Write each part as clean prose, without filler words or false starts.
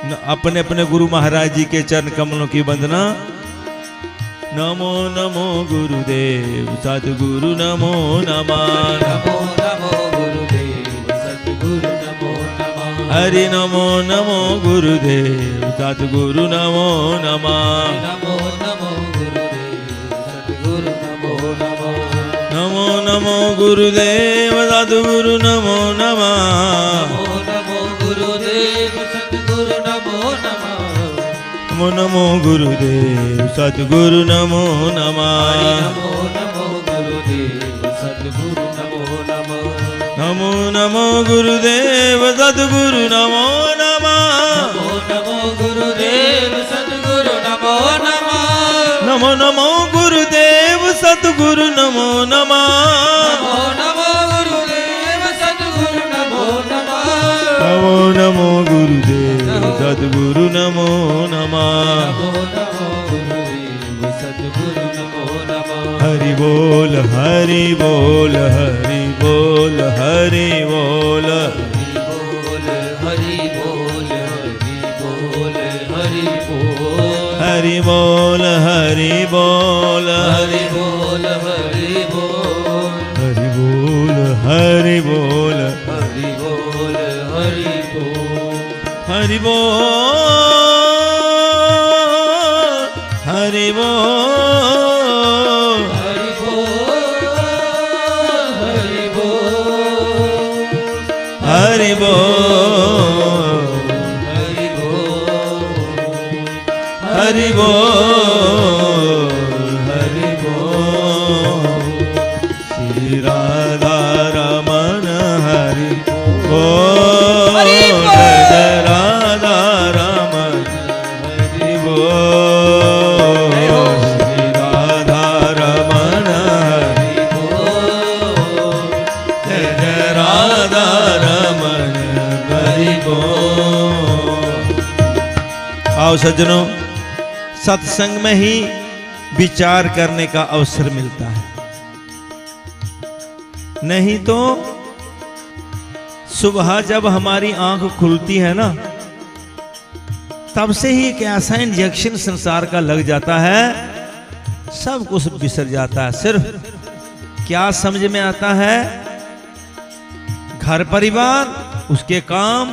अपने अपने गुरु महाराज जी के चरण कमलों की वंदना। नमो नमो गुरुदेव सतगुरु नमो नमः। नमो नमो गुरुदेव सतगुरु नमो नमः। हरि नमो नमो गुरुदेव सतगुरु नमो नमः। नमो नमो गुरुदेव सतगुरु नमो नमः। नमो नमो गुरुदेव सतगुरु नमो नमः। नमो नमो गुरुदेव सतगुरु नमो नमः। नमो नमो गुरुदेव सतगुरु नमो नमः। नमो नमो गुरुदेव सतगुरु नमो नमः। नमो नमो गुरुदेव सतगुरु नमो नमः। नमो नमो गुरुदेव सतगुरु नमो नमः। नमो नमो गुरुदेव सतगुरु नमो नमः। नमो नमो गुरुदेव सतगुरु नमो नमः। नमो नमो गुरुदेव सतगुरु नमो नमः। नमो नमो गुरुदेव सतगुरु नमो नमः। हरि बोल हरि बोल हरि बोल हरि बोल। हरि बोल हरि बोल हरि हरि बोल बोल हरि बोल हरि बोल हरि बोल हरि बोल हरि बोल हरि बोल हरि बोल हरि बोल हरि बोल हरि बोल हरि बोल हरि बोल हरि बोल हरि बोल। श्री राधा रमन हरि बोल। जय राधा रमन हरि बोल। श्री राधा रमन हरि बोल। जय राधा रमन हरि बोल। आओ सज्जनों, सत्संग में ही विचार करने का अवसर मिलता है, नहीं तो सुबह जब हमारी आंख खुलती है ना, तब से ही एक ऐसा इंजेक्शन संसार का लग जाता है, सब कुछ बिसर जाता है। सिर्फ क्या समझ में आता है? घर परिवार, उसके काम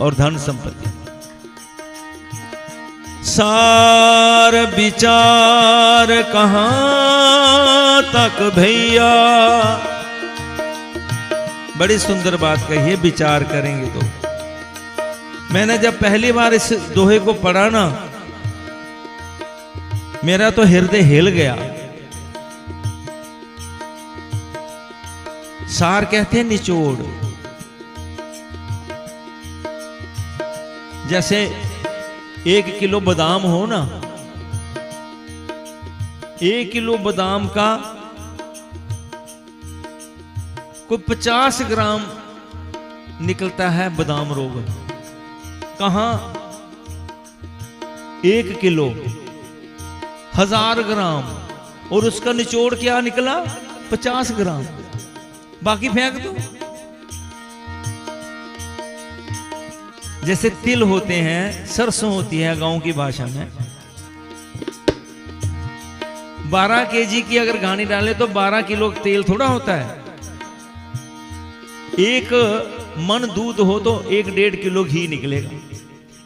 और धन संपत्ति। सार विचार कहां तक भैया। बड़ी सुंदर बात कही है, विचार करेंगे तो। मैंने जब पहली बार इस दोहे को पढ़ा ना, मेरा तो हृदय हिल गया। सार कहते हैं निचोड़। जैसे 1 किलो बादाम हो ना, 1 किलो बादाम का कोई 50 ग्राम निकलता है बादाम रोग। कहां? 1 किलो 1000 ग्राम, और उसका निचोड़ क्या निकला? 50 ग्राम। बाकी फेंक दो। जैसे तिल होते हैं, सरसों होती है गांव की भाषा में, 12 केजी की अगर घानी डाले तो 12 किलो तेल थोड़ा होता है। 1 मन दूध हो तो 1-1.5 किलो घी निकलेगा।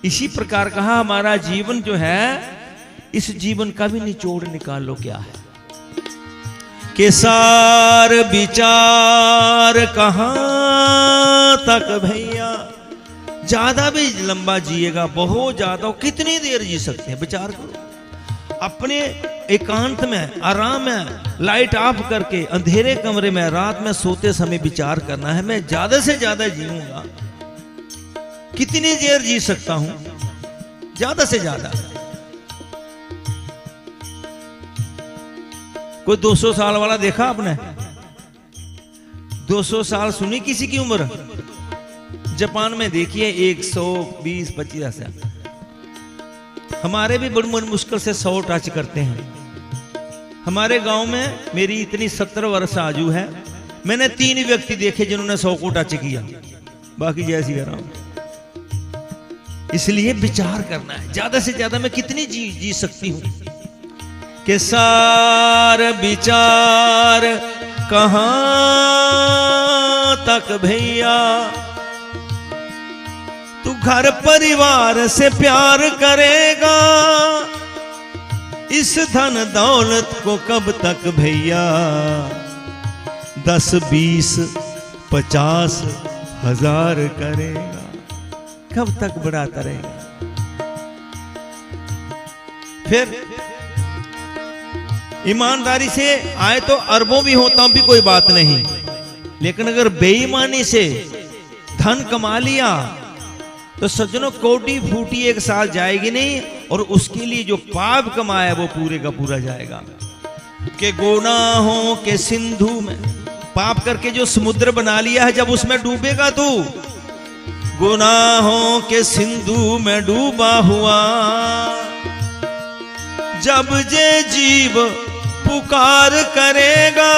इसी प्रकार कहा हमारा जीवन जो है, इस जीवन का भी निचोड़ निकाल लो। क्या है? के सार विचार कहां तक भैया। ज्यादा भी लंबा जिएगा, बहुत ज्यादा, कितनी देर जी सकते हैं? विचार करो। अपने एकांत में, आराम में, लाइट ऑफ करके अंधेरे कमरे में रात में सोते समय विचार करना है, मैं ज्यादा से ज्यादा जीऊंगा, कितनी देर जी सकता हूं, ज्यादा से ज्यादा। कोई 200 साल वाला देखा आपने? 200 साल सुनी किसी की उम्र? जापान में देखिए 120-125 साल। हमारे भी बड़ी मुश्किल से 100 टच करते हैं। हमारे गांव में मेरी इतनी 70 वर्ष आयु है, मैंने 3 व्यक्ति देखे जिन्होंने 100 को टच किया, बाकी जैसी आराम। इसलिए विचार करना है, ज्यादा से ज्यादा मैं कितनी जी सकती हूं। के सार विचार कहां तक भैया, तू घर परिवार से प्यार करेगा, इस धन दौलत को कब तक भैया, 10, 20, 50 हजार करेगा, कब तक बढ़ाता रहेगा। फिर ईमानदारी से आए तो अरबों भी होता भी कोई बात नहीं, लेकिन अगर बेईमानी से धन कमा लिया तो सज्जनों कोटी फूटी एक साल जाएगी नहीं, और उसके लिए जो पाप कमाया वो पूरे का पूरा जाएगा। के गुनाहों के सिंधु में, पाप करके जो समुद्र बना लिया है, जब उसमें डूबेगा तू, गुनाहों के सिंधु में डूबा हुआ, जब जे जीव पुकार करेगा,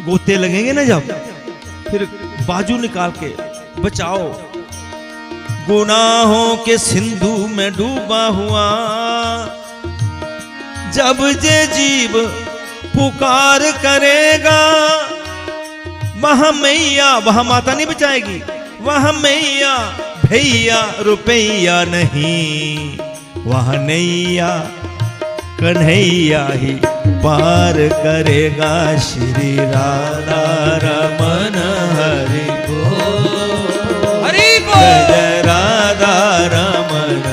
गोते लगेंगे ना जब, फिर बाजू निकाल के बचाओ। गुनाहों के सिंधु में डूबा हुआ, जब जे जीव पुकार करेगा, वहां मैया, वहां माता नहीं बचाएगी, वहां मैया भैया रुपैया नहीं, वहां नैया कन्हैया ही पार करेगा। श्री राधा रमन हरि बोल, हरि बोल, जय राधा रमन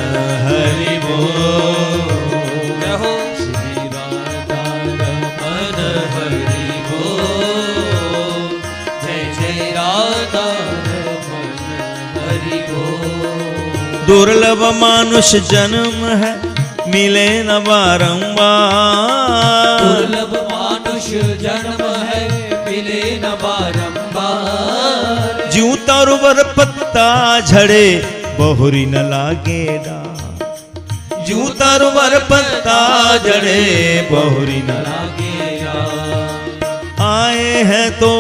हरि बोल, जय हो श्री राधा रमन हरि बोल, जय जय राधा रमन हरि बोल। दुर्लभ मानुष जन्म है, मिले न बारंबार, दुर्लभ मानुष जन्म है, मिले न बारंबार, ज्यों तरुवर पत्ता झड़े, बहुरी न लागे डार, ज्यों तरुवर पत्ता झड़े, बहुरी न लागे डार। आए हैं तो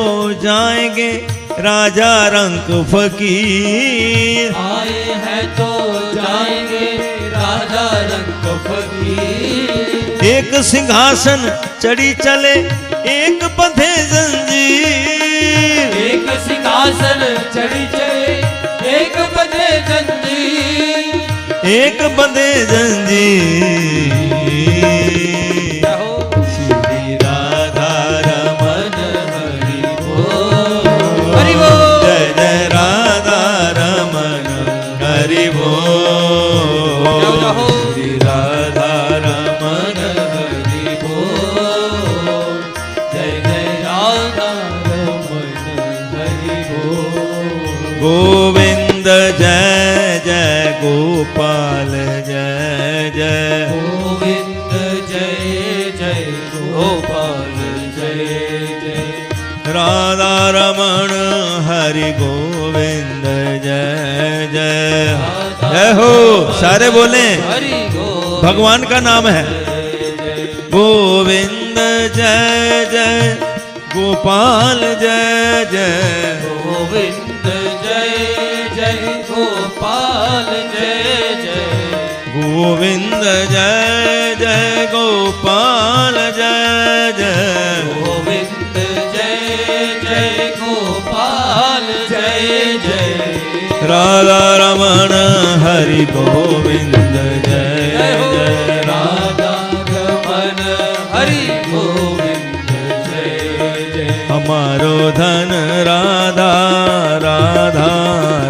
जाएंगे राजा रंक फकीर, आए हैं तो जाएंगे राजा रंक फकीर, एक सिंहासन चढ़ी चले, एक बंधे जंजीर, एक सिंहासन चढ़ी चले, एक बंधे जंजीर, एक बंधे जंजीर। श्री राधा रमन हरि बोल, हरि बोल, जय जय राधा रमन हरि बोल, श्री राधा रमन हरि बोल, जय जय राधा रमन हरि बोल। गोविंद जय जय गोपाल जय जय, गोविंद जय जय गोपाल जय जय, राधा रमण हरि गोविंद जय जय। जय हो, सारे बोले, हरि गोविंद भगवान का नाम है। गोविंद जय जय गोपाल जय जय, गोविंद जय जय गोपाल जय जय, गोविंद जय जय गोपाल जय जय, गोविंद जय जय गोपाल जय जय, राधा रमण हरि गोविंद जय जय, राधा रमन हरि गोविंद जय जय। हमारो धन राधा राधा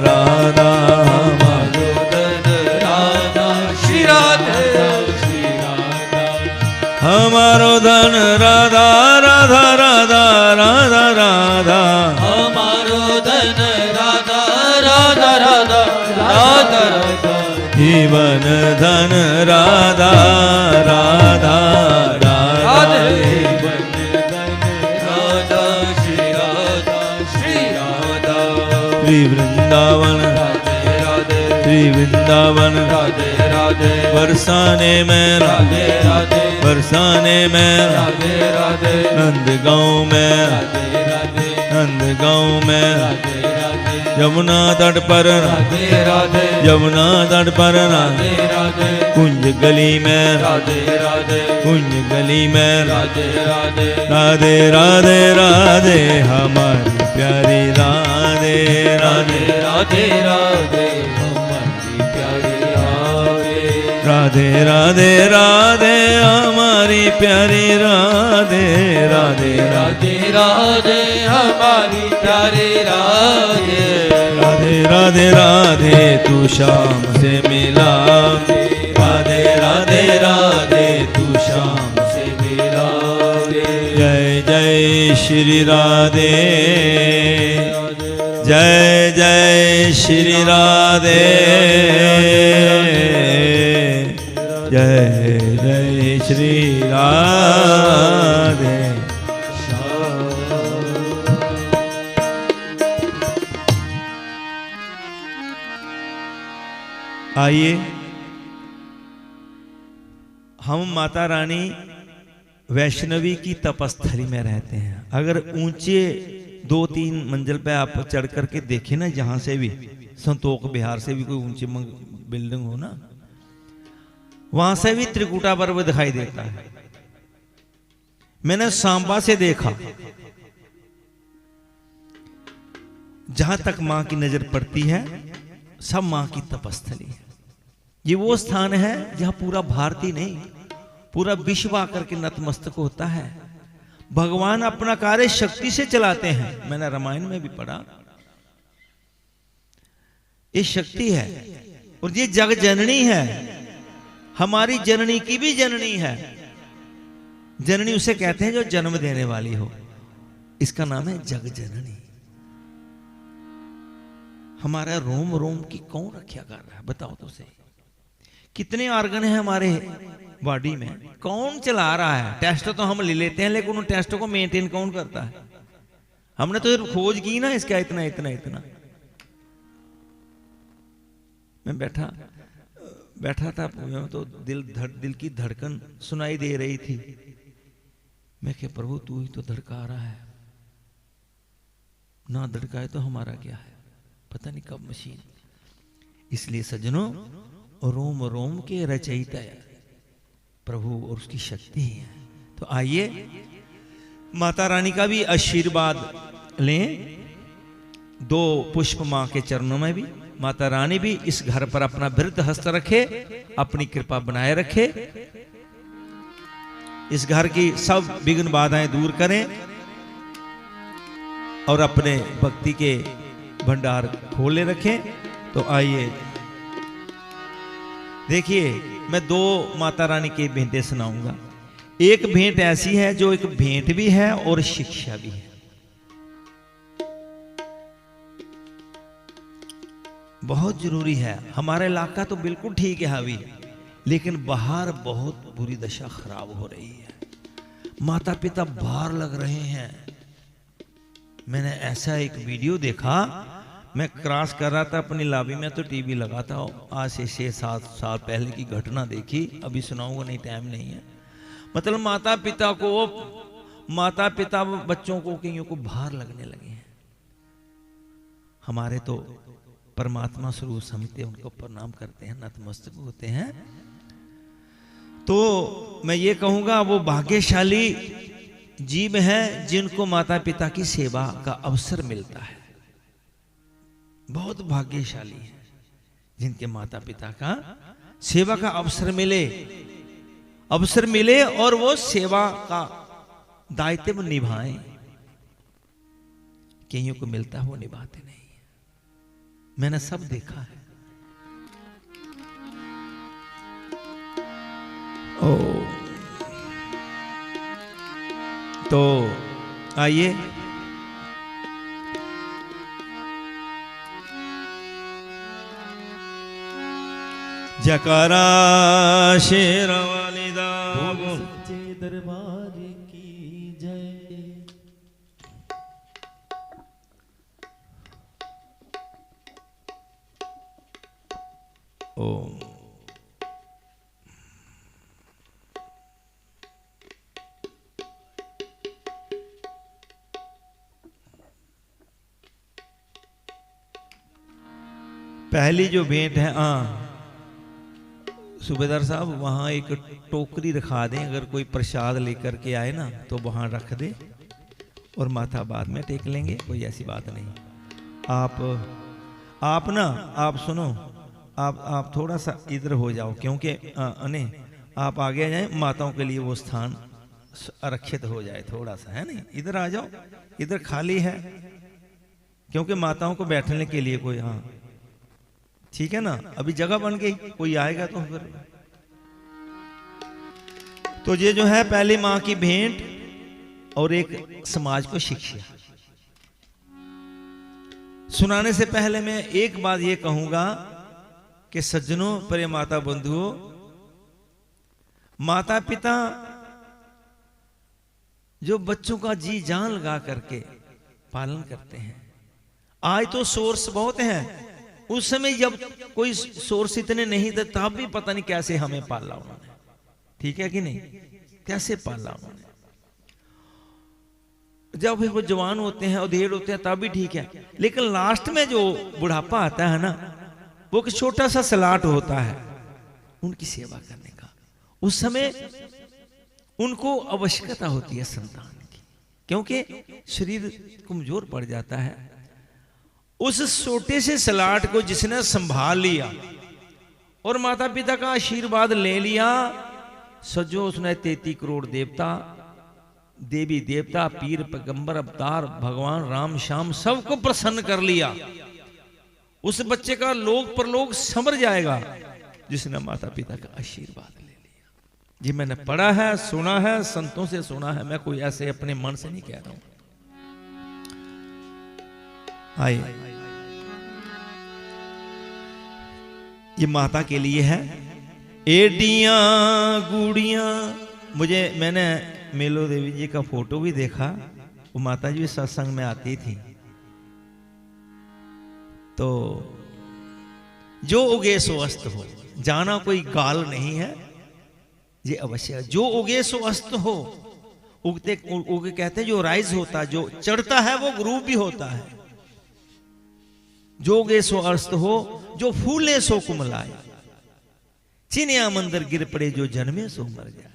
राधा, हमारो धन राधा श्री राधा श्री राधा, हमारो धन राधा राधा राधा राधा राधा, हमारो धन राधा राधा राधा राधा राधा, जीवन धन राधा राधा राधा, जीवन धन राधा श्री राधा श्री राधा, श्री वृंदावन राधे राधे, श्री वृंदावन राधे राधे, बरसाने में राधे राधे, बरसाने में राधे राधे, नंद गाँव में, राधे राधे, नंद गाँव में राधे राधे, यमुना तट पर राधे राधे यमुना तट पर राधे राधे कुंज गली में राधे राधे कुंज गली में राधे राधे राधे राधे राधे हमारी प्यारी राधे राधे राधे राधे हमारी प्यारी राधे राधे राधे राधे हमारी प्यारी राधे राधे राधे राधे हमारी प्यारी राधे राधे राधे राधे तू शाम से मिला राधे राधे राधे तू शाम से मिला रे जय जय श्री राधे जय जय श्री राधे जय जय श्री राधे आइए हम माता रानी वैष्णवी की तपस्थली में रहते हैं। अगर ऊंचे 2-3 मंजिल पे आप चढ़ करके देखें ना, जहां से भी संतोख बिहार से भी कोई ऊंची बिल्डिंग हो ना, वहां से भी त्रिकुटा पर्वत दिखाई देता है। मैंने सांबा से देखा, जहां तक मां की नजर पड़ती है सब मां की तपस्थली है। ये वो स्थान है जहां पूरा भारतीय नहीं, पूरा विश्व आकर के नतमस्तक होता है। भगवान अपना कार्य शक्ति से चलाते हैं। मैंने रामायण में भी पढ़ा, ये शक्ति है और ये जग जननी है, हमारी जननी की भी जननी है। जननी उसे कहते हैं जो जन्म देने वाली हो, इसका नाम है जग जननी। हमारा रोम रोम की कौन रक्षा कर रहा है बताओ तो सही। कितने ऑर्गन है हमारे बॉडी में, कौन चला रहा है? टेस्ट तो हम ले लेते हैं, लेकिन उन टेस्टों को मेंटेन कौन करता है? हमने तो खोज की ना इसका इतना इतना इतना। मैं बैठा था तो दिल की धड़कन सुनाई दे रही थी। मैं क्या प्रभु तू ही तो धड़का रहा है, ना धड़काए तो हमारा क्या है, पता नहीं कब मशीन। इसलिए सज्जनों, रोम रोम के रचयिता प्रभु और उसकी शक्ति है। तो आइए माता रानी का भी आशीर्वाद लें। 2 पुष्प मां के चरणों में भी। माता रानी भी इस घर पर अपना वृद्ध हस्त रखे, अपनी कृपा बनाए रखे, इस घर की सब विघ्न बाधाएं दूर करें और अपने भक्ति के भंडार खोले रखें। तो आइए देखिए, मैं 2 माता रानी की भेंटें सुनाऊंगा। एक भेंट ऐसी है जो एक भेंट भी है और शिक्षा भी है। बहुत जरूरी है। हमारा इलाका तो बिल्कुल ठीक है अभी, लेकिन बाहर बहुत बुरी दशा खराब हो रही है। माता पिता बाहर लग रहे हैं। मैंने ऐसा एक वीडियो देखा, मैं क्रॉस कर रहा था अपनी लॉबी में तो टीवी लगा था। आज से 6-7 साल पहले की घटना देखी, अभी सुनाऊंगा नहीं, टाइम नहीं है। मतलब माता पिता बच्चों को कईयों को बाहर लगने लगे हैं। हमारे तो परमात्मा स्वरूप समझते हैं, उनको प्रणाम करते हैं, नतमस्तक होते हैं। तो मैं ये कहूंगा वो भाग्यशाली जीव हैं जिनको माता पिता की सेवा का अवसर मिलता है। बहुत भाग्यशाली है जिनके माता पिता का सेवा का अवसर मिले और वो सेवा का दायित्व निभाएं। कईयों को मिलता है वो निभाते नहीं है, मैंने सब देखा है। ओ तो आइए जकारा शेरवाली दा सच्चे दरबार की जय। ओम पहली जो भेंट है, सूबेदार साहब वहां एक टोकरी रखा दें, अगर कोई प्रसाद लेकर के आए ना तो वहां रख दे और माथा बाद में टेक लेंगे, कोई ऐसी बात नहीं। आप ना, आप सुनो, आप थोड़ा सा इधर हो जाओ, क्योंकि अने आप आगे जाए, माताओं के लिए वो स्थान आरक्षित हो जाए थोड़ा सा, है नहीं? इधर आ जाओ, इधर खाली है, क्योंकि माताओं को बैठने के लिए कोई, हाँ ठीक है ना, अभी जगह बन गई, कोई आएगा तो फिर। तो ये जो है पहली माँ की भेंट और एक समाज को शिक्षा सुनाने से पहले मैं एक बात ये कहूंगा कि सज्जनों, प्रिय माता बंधुओं, माता पिता जो बच्चों का जी जान लगा करके पालन करते हैं, आज तो सोर्स बहुत हैं, उस समय जब कोई सोर्स इतने नहीं थे तब भी पता नहीं कैसे हमें पाला उन्होंने, ठीक है कि नहीं, कैसे पाला उन्होंने। जब वो जवान होते हैं, अधेड़ होते हैं, तब भी ठीक है, लेकिन लास्ट में जो बुढ़ापा आता है ना, वो एक छोटा सा स्लॉट होता है उनकी सेवा करने का। उस समय उनको आवश्यकता होती है संतान की, क्योंकि शरीर कमजोर पड़ जाता है। उस छोटे से स्लॉट को जिसने संभाल लिया और माता पिता का आशीर्वाद ले लिया, सजो उसने 33 करोड़ देवता, देवी देवता, पीर पैगंबर, अवतार, भगवान राम श्याम सबको प्रसन्न कर लिया। उस बच्चे का लोक परलोक संवर जाएगा जिसने माता पिता का आशीर्वाद ले लिया। जी मैंने पढ़ा है, सुना है, संतों से सुना है, मैं कोई ऐसे अपने मन से नहीं कह रहा हूं। आइए, ये माता के लिए है। एडियां गुड़ियां, मैंने मेलो देवी जी का फोटो भी देखा, वो माता जी सत्संग में आती थी। तो जो उगे सो अस्त हो, जाना कोई गाल नहीं है, ये अवश्य है। जो उगे सो अस्त हो, उगते उगे कहते हैं जो राइज होता है, जो चढ़ता है वो ग्रूप भी होता है। जो उगे सो अस्त हो, जो फूले सो कुमलाए, चिनिया मंदिर गिर पड़े, जो जन्मे सो मर जाए।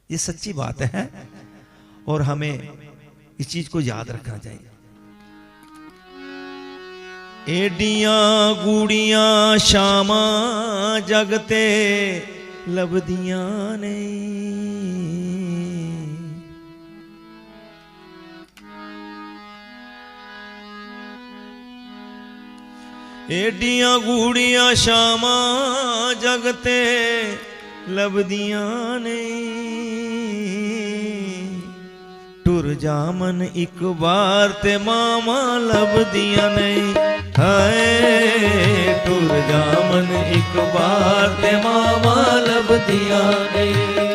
ये सच्ची बात है और हमें इस चीज को याद रखना चाहिए। एडियां गुड़ियां शामा जगते लबदियां नहीं, एडियां गुड़ियां शामा जगते लबदियां नहीं, टुर जामन एक बार ते मामा लबदियां नहीं। हाय टुर जामन एक बार ते मामा लबदियां नहीं,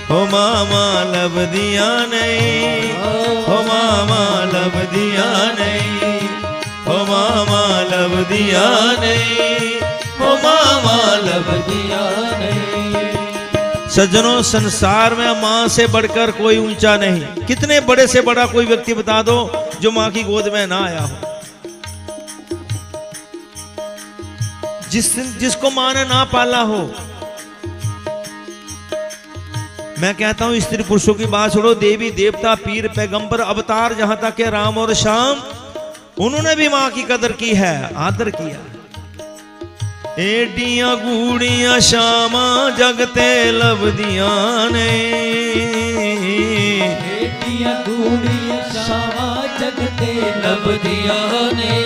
हो मामा लबदियां नहीं, हो मामा लबदियां नहीं, हो मामा लबदियां नहीं, हो मामा लबदियां नहीं। सज्जनों, संसार में मां से बढ़कर कोई ऊंचा नहीं। कितने बड़े से बड़ा कोई व्यक्ति बता दो जो मां की गोद में ना आया हो, जिसको मां ने ना पाला हो। मैं कहता हूं स्त्री पुरुषों की बात छोड़ो, देवी देवता, पीर पैगंबर, अवतार, जहां तक के राम और श्याम, उन्होंने भी मां की कदर की है, आदर किया। एडियां गुड़ियां शामा जगते लबदियां नहीं, एडियां गुड़ियां शामा जगते लबदियां नहीं,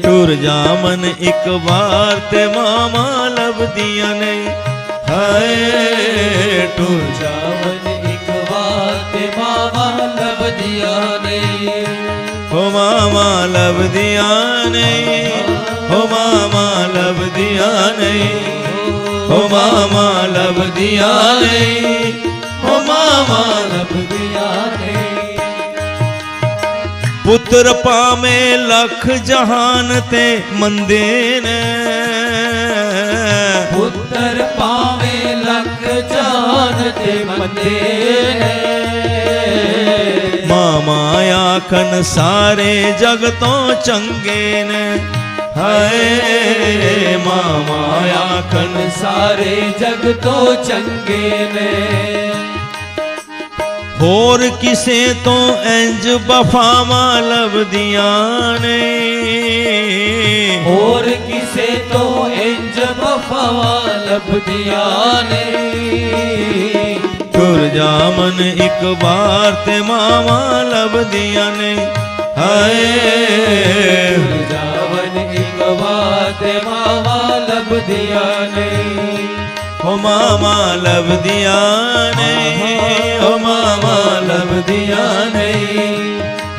टुर जामन एक बार ते मामा लबदियां नहीं। हाय टुर जामन एक बार ते मामा लबदियां नहीं, हो मामा लबदियां नहीं, हो मामा लबदियां नहीं, हो मामा लबदियां नहीं, हो मामा लबदियां नहीं। पुत्र पामे लख जहान ते मंदे ने, पुत्र पावे लख जहान ते मंदे ने, मामा आखन सारे जगतों चंगे ने। हाय मामा आखन सारे जग तो चंगे ने होर किसे तो इंज वफावा लभदियां ने और किसे तो इंज वफावा लभदियां ने टुर जामन एक बार ते मामा लभदियां ने हाय जावन एक बात मामा लभदियां ने हो मामा लभदियां ने हो मामा लभदियां ने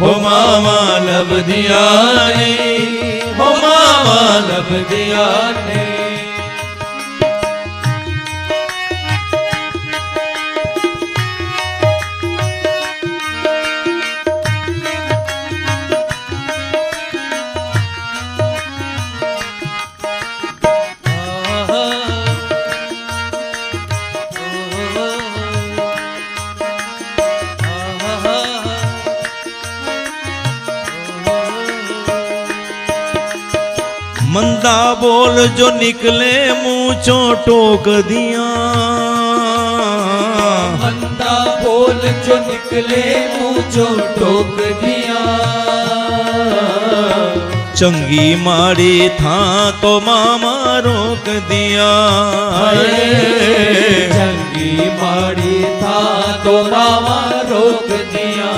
हो मामा लभदियां ने हो मामा लभदियां ने मंदा बोल जो निकले मुंह चो टोक दिया मंदा बोल जो निकले मुंह चो टोक दिया चंगी माड़ी था तो मामा रोक दिया चंगी माड़ी था तो मामा रोक दिया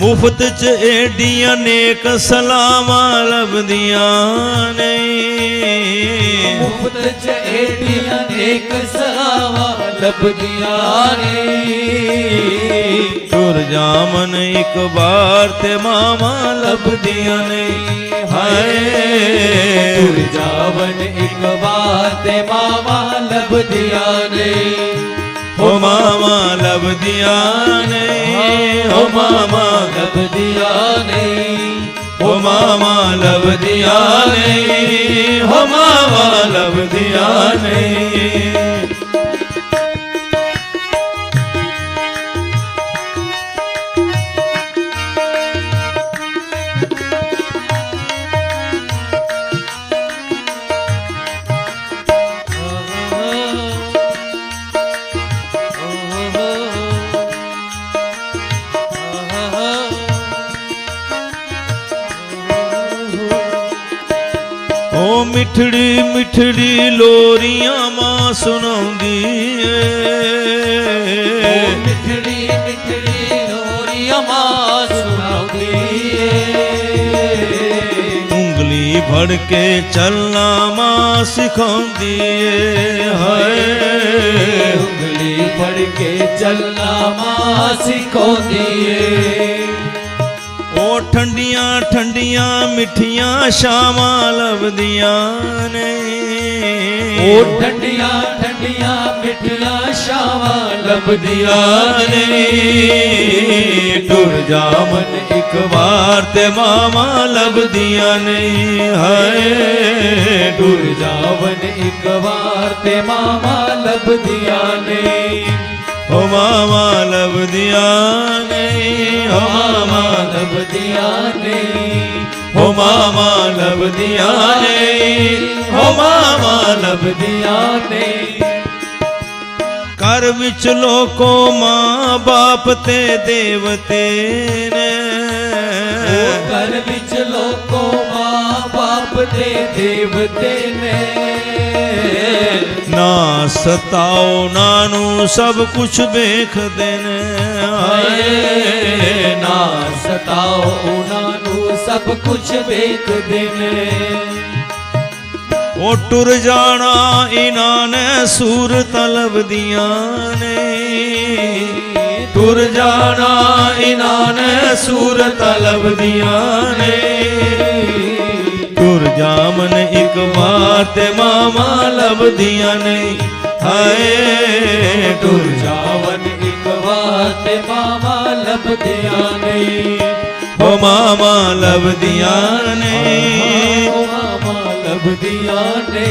मुफ्त च एडियां नेक सलामा लभदियां ने मुफ्त च एडियां नेक सलामा लभदियां ने टुर जामन एक बार ते मामा लभदियां ने हाय टुर जावन एक बार ते मामा लभदियां ने हो मामा लभदियां ने हो मामा लभदियां ने हो मामा लभदियां ने हो मामा लभदियां ने मिठड़ी मिठड़ी लोरियां मां सुनाउंदी मिठड़ी मिठड़ी लोरियां मां सुनाउंदी उंगली भड़ के चलना मां सिखाउंदी हाय उंगली भड़ के चलना मां सिखाउंदी ओ ठंडियां ठंडियां मिठियां शामा लभदियां ने ओ ठंडियां ठंडियां मिठियां शामा लभदियां ने टुर जामन एक बार ते मामा लभदियां ने हाय टुर जावन एक बार ते मामा लभदियां ने हो मामा लभदियां ने हो मामा लभदियां ने हो मामा लभदियां ने हो मामा लभदियां ने घर विच लोको मां बाप ते देवते ने घर विच लोको मां बाप ते देवते ने ना सताओ नानू सब कुछ वेखदे ने ना सताओ उन्हां सब कुछ वेखदे ने ओ टुर जाना इन्हां ने सूरत लभदियां ने टुर जाना इन्हां ने सूरत लभदियां ने टुर जामन एक बार ते मामा लभदियां ने हाय टुर जावन एक बार ते मामा लभदियां ने हो मामा लभदियां ने ओ मामा लभदियां ने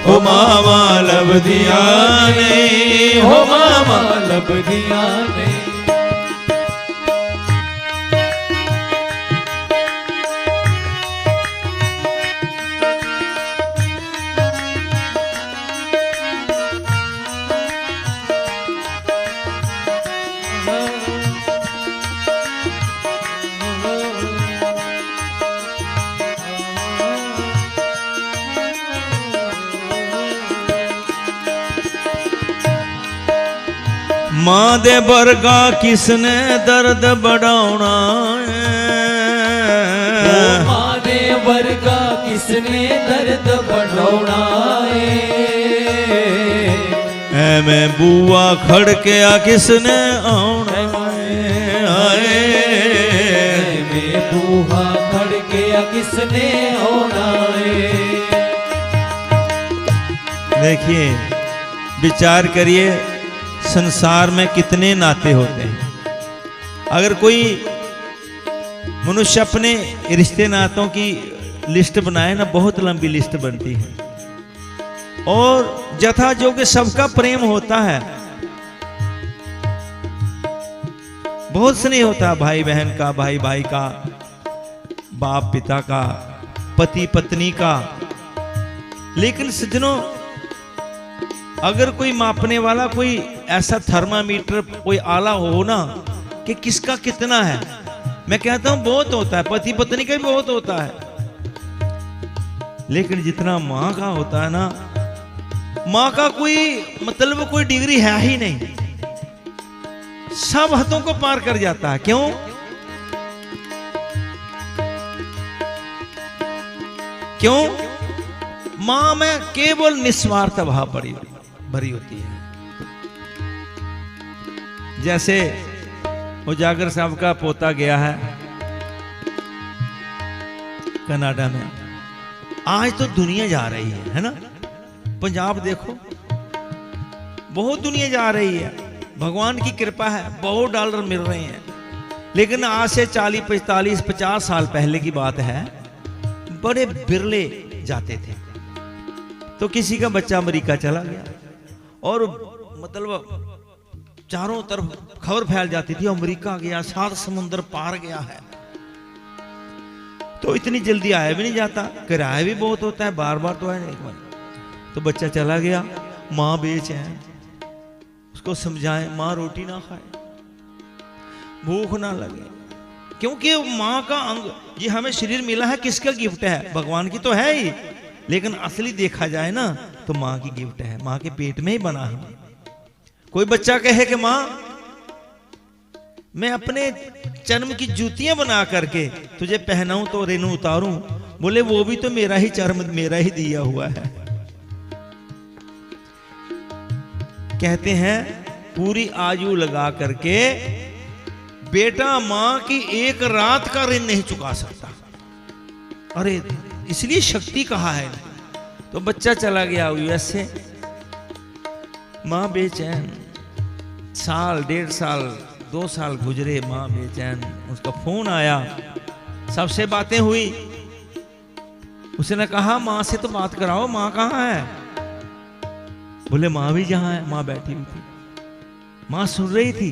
हो मामा लभदियां ने हो मामा लभदियां ने मां दे वर्गा किसने दर्द बढ़ाउणा ओ मां दे वर्गा किसने दर्द बढ़ाउणा मैं बुआ खड़के आ किसने आउणा आए मैं बुआ खड़के आ किसने आउणा। देखिए, विचार करिए, संसार में कितने नाते होते हैं। अगर कोई मनुष्य अपने रिश्ते नातों की लिस्ट बनाए ना, बहुत लंबी लिस्ट बनती है। और जथा जो कि सबका प्रेम होता है, बहुत स्नेह होता है, भाई बहन का, भाई भाई का, बाप पिता का, पति पत्नी का। लेकिन सज्जनों, अगर कोई मापने वाला, कोई ऐसा थर्मामीटर, कोई आला हो ना कि किसका कितना है, मैं कहता हूं बहुत होता है, पति पत्नी का भी बहुत होता है। लेकिन जितना मां का होता है ना, मां का कोई मतलब कोई डिग्री है ही नहीं, सब हदों को पार कर जाता है। क्यों? क्यों? मां में केवल निस्वार्थ भाव भरी होती है। जैसे उजागर साहब का पोता गया है कनाडा में, आज तो दुनिया जा रही है ना। पंजाब देखो, बहुत दुनिया जा रही है, भगवान की कृपा है, बहुत डॉलर मिल रहे हैं। लेकिन आज से 40, 45, 50 साल पहले की बात है, बड़े बिरले जाते थे। तो किसी का बच्चा अमेरिका चला गया और मतलब चारों तरफ खबर फैल जाती थी, अमेरिका गया, 7 समुद्र पार गया है। तो इतनी जल्दी आया भी नहीं जाता, किराया भी बहुत होता है, बार बार तो आया नहीं। एक बार तो बच्चा चला गया, माँ बेचैन, उसको समझाए माँ रोटी ना खाए, भूख ना लगे, क्योंकि माँ का अंग, ये हमें शरीर मिला है, किसका गिफ्ट है? भगवान की तो है ही, लेकिन असली देखा जाए ना तो माँ की गिफ्ट है, माँ के पेट में ही बना है। कोई बच्चा कहे कि माँ मैं अपने चर्म की जूतियां बना करके तुझे पहनाऊं तो रेनू उतारूं, बोले वो भी तो मेरा ही चर्म, मेरा ही दिया हुआ है। कहते हैं पूरी आयु लगा करके बेटा मां की एक रात का ऋण नहीं चुका सकता। अरे इसलिए शक्ति कहा है। तो बच्चा चला गया यूएस से, मां बेचैन, साल, 1.5 साल, 2 साल गुजरे, मां बेचैन। उसका फोन आया, सबसे बातें हुई, उसने कहा मां से तो बात कराओ, मां कहाँ है? बोले मां भी जहां है, मां बैठी हुई थी, मां सुन रही थी।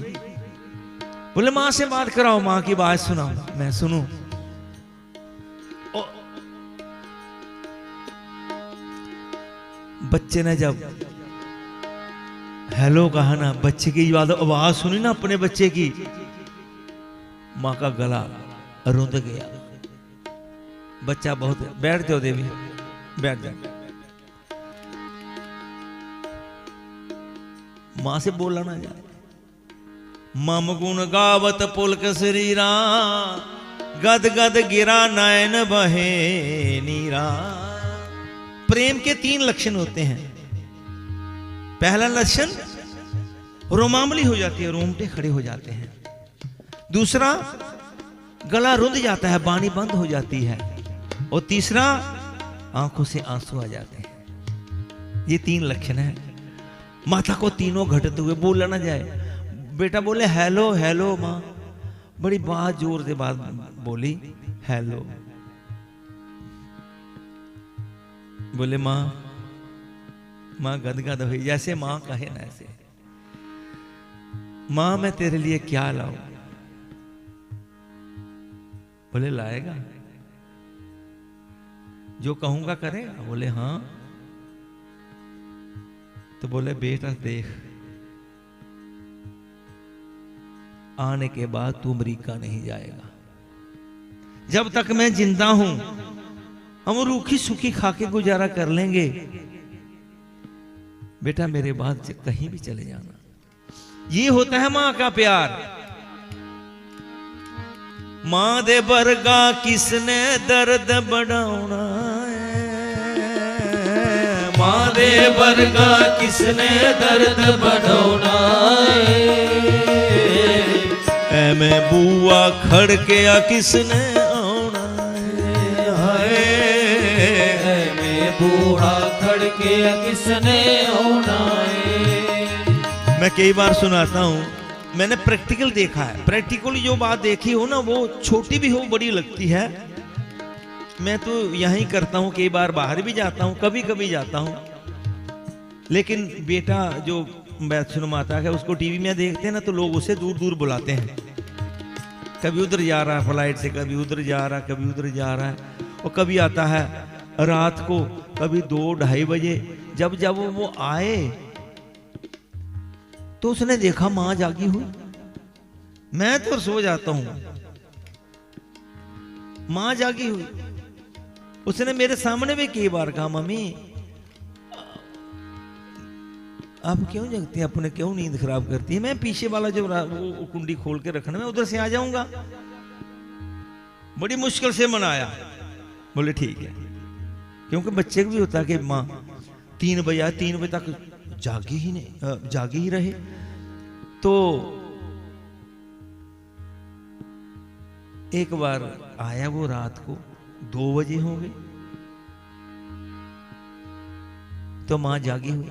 बोले मां से बात कराओ, मां की बात सुनाओ, मैं सुनूं। बच्चे ने जब हेलो कहा ना, बच्चे की आवाज सुनी ना अपने बच्चे की, मां का गला रुंध गया। बच्चा बहुत, बैठ जाओ देवी, बैठ जाओ। मां से बोला ना जाए। मम गुण गावत पुलक शरीरा, गद गद गिरा नयन बहे नीरा। प्रेम के 3 लक्षण होते हैं। पहला लक्षण, रोमामली हो जाती है, रोमटे खड़े हो जाते हैं। दूसरा, गला रुंध जाता है, बाणी बंद हो जाती है। और तीसरा, आंखों से आंसू आ जाते हैं। ये 3 लक्षण है। माता को तीनों घटते हुए बोला ना जाए। बेटा बोले हेलो हेलो, माँ बड़ी बात जोर से बात बोली, हेलो। बोले माँ, माँ गदगद हुई, जैसे माँ कहे ना ऐसे। माँ मैं तेरे लिए क्या लाऊं? बोले लाएगा, जो कहूंगा करेगा? बोले हाँ। तो बोले बेटा देख, आने के बाद तू अमेरिका नहीं जाएगा। जब तक मैं जिंदा हूं हम रूखी सूखी खाके गुजारा कर लेंगे। बेटा मेरे बाद कहीं भी चले जाना, ये होता है मां का प्यार। मां दे वर्गा किसने दर्द बढ़ाउना है, मां दे वर्गा किसने दर्द बढ़ाउना है, मैं बुआ खड़के आ किसने आउना है, मैं बूढ़ा खड़के किसने आउना है। मैं कई बार सुनाता हूँ, मैंने प्रैक्टिकल देखा है। प्रैक्टिकली जो बात देखी हो ना, वो छोटी भी हो बड़ी लगती है। मैं तो यहीं करता हूँ, कई बार बाहर भी जाता हूँ, कभी कभी जाता हूँ। लेकिन बेटा जो वैष्णो माता है उसको टीवी में देखते हैं ना, तो लोग उसे दूर दूर बुलाते हैं। कभी उधर जा रहा है फ्लाइट से, कभी उधर जा रहा है, कभी उधर जा रहा है। और कभी आता है रात को, कभी 2-2:30 बजे। जब जब वो आए तो उसने देखा मां जागी हुई। मैं तो सो जाता हूं, मां जागी हुई। उसने मेरे सामने भी कई बार कहा, मम्मी आप क्यों जगती हैं, अपने क्यों नींद खराब करती है। मैं पीछे वाला जो वो कुंडी खोल के रखना, मैं उधर से आ जाऊंगा। बड़ी मुश्किल से मनाया। बोले ठीक है, क्योंकि बच्चे को भी होता है कि माँ 3 बजे तक जागी ही नहीं, जागी ही रहे। तो एक बार आया वो रात को 2 बजे होंगे, तो मां जागी हुई,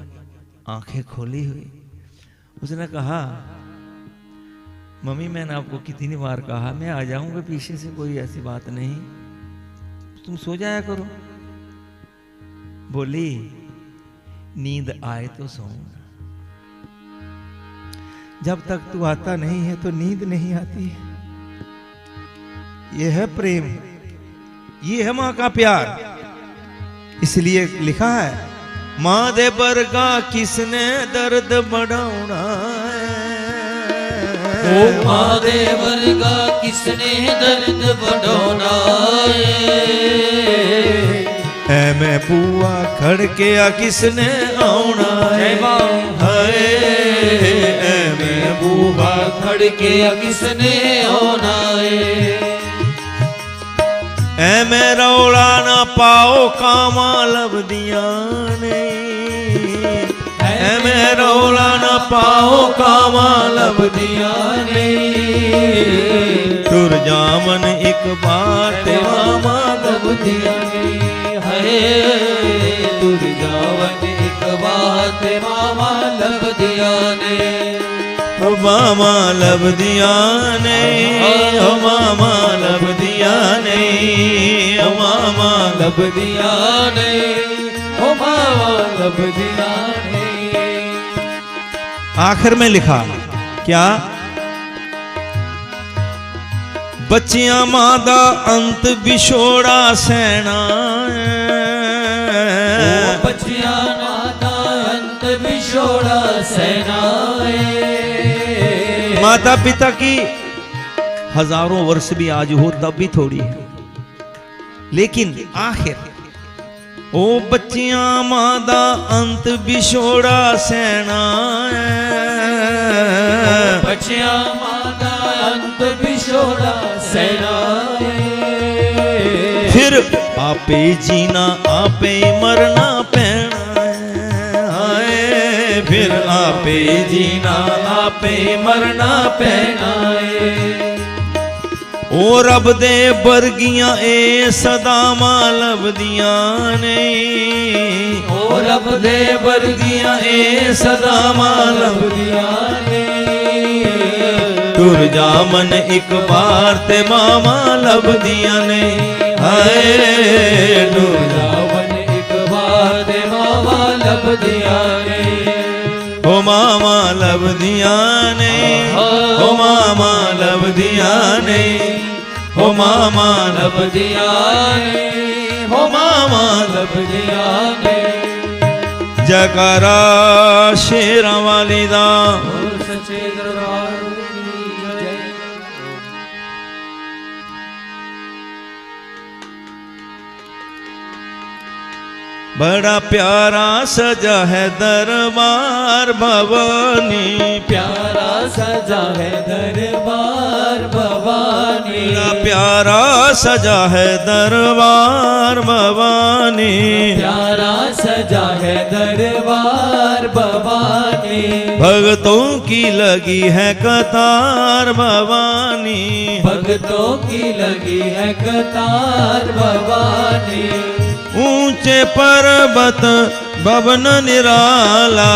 आंखें खोली हुई। उसने कहा, मम्मी मैंने आपको कितनी बार कहा मैं आ जाऊंगा पीछे से, कोई ऐसी बात नहीं, तुम सो जाया करो। बोली नींद आए तो सो, जब तक तू आता नहीं है तो नींद नहीं आती है। यह है प्रेम, ये है मां का प्यार। इसलिए लिखा है, मां दे वर्गा किसने दर्द बढ़ाउना ओ मां दे वर्गा किसने दर्द बढ़ाउना है, मैं बुआ खड़के आ किसने आउना है, मैं बूढ़ा खड़के किसने आना है, मैं रौला ना पाओ कामा लभदिया नहीं, मैं रौला ना पाओ कामा लभदिया नहीं, तुर जामन एक बार ते मामा लभदिया नहीं है, तुर जावन एक बात मामा लभदिया ने, ओ मामा लभदिया नहीं, ओ मामा लभदिया नहीं, ओ मामा लभदिया ने, ओ मामा लभदिया ने। आखिर में लिखा क्या, बच्चियां मां दा अंत बिछोड़ा सैना, बच्चियां मां दा अंत बिछोड़ा सैना। माता पिता की हजारों वर्ष भी आज हो तब भी थोड़ी है, लेकिन आखिर ओ बच्चियां मां दा अंत बिछोड़ा सैना, बच्चियां मां दा अंत बिछोड़ा सैना। फिर आपे जीना आपे मरना पैना है, फिर आपे जीना आपे मरना पैना है। ओ रब दे वर्गियां ए सदा मां लभदियां नहीं, ओ रब दे वर्गियां ए सदा मां लभदियां ने, तुर जामन एक बार ते मामा लभदियां नहीं, हाय तुर जावन एक बार ते मामा लभदियां ने, ओ मामा लभदियां नहीं, ओ मामा लभदियां नहीं, ओ मामा लभदियां ने, ओ मामा लभदियां ने। जयकारा शेरां वाली दा, सच्चे दरबार की जय। बड़ा प्यारा सजा है दरबार भवानी, प्यारा सजा है दरबार भवानी, बड़ा प्यारा सजा है दरबार भवानी, प्यारा सजा है दरबार भवानी, भक्तों की लगी है कतार भवानी, भक्तों की लगी है कतार भवानी, ऊंचे पर्वत भवन निराला,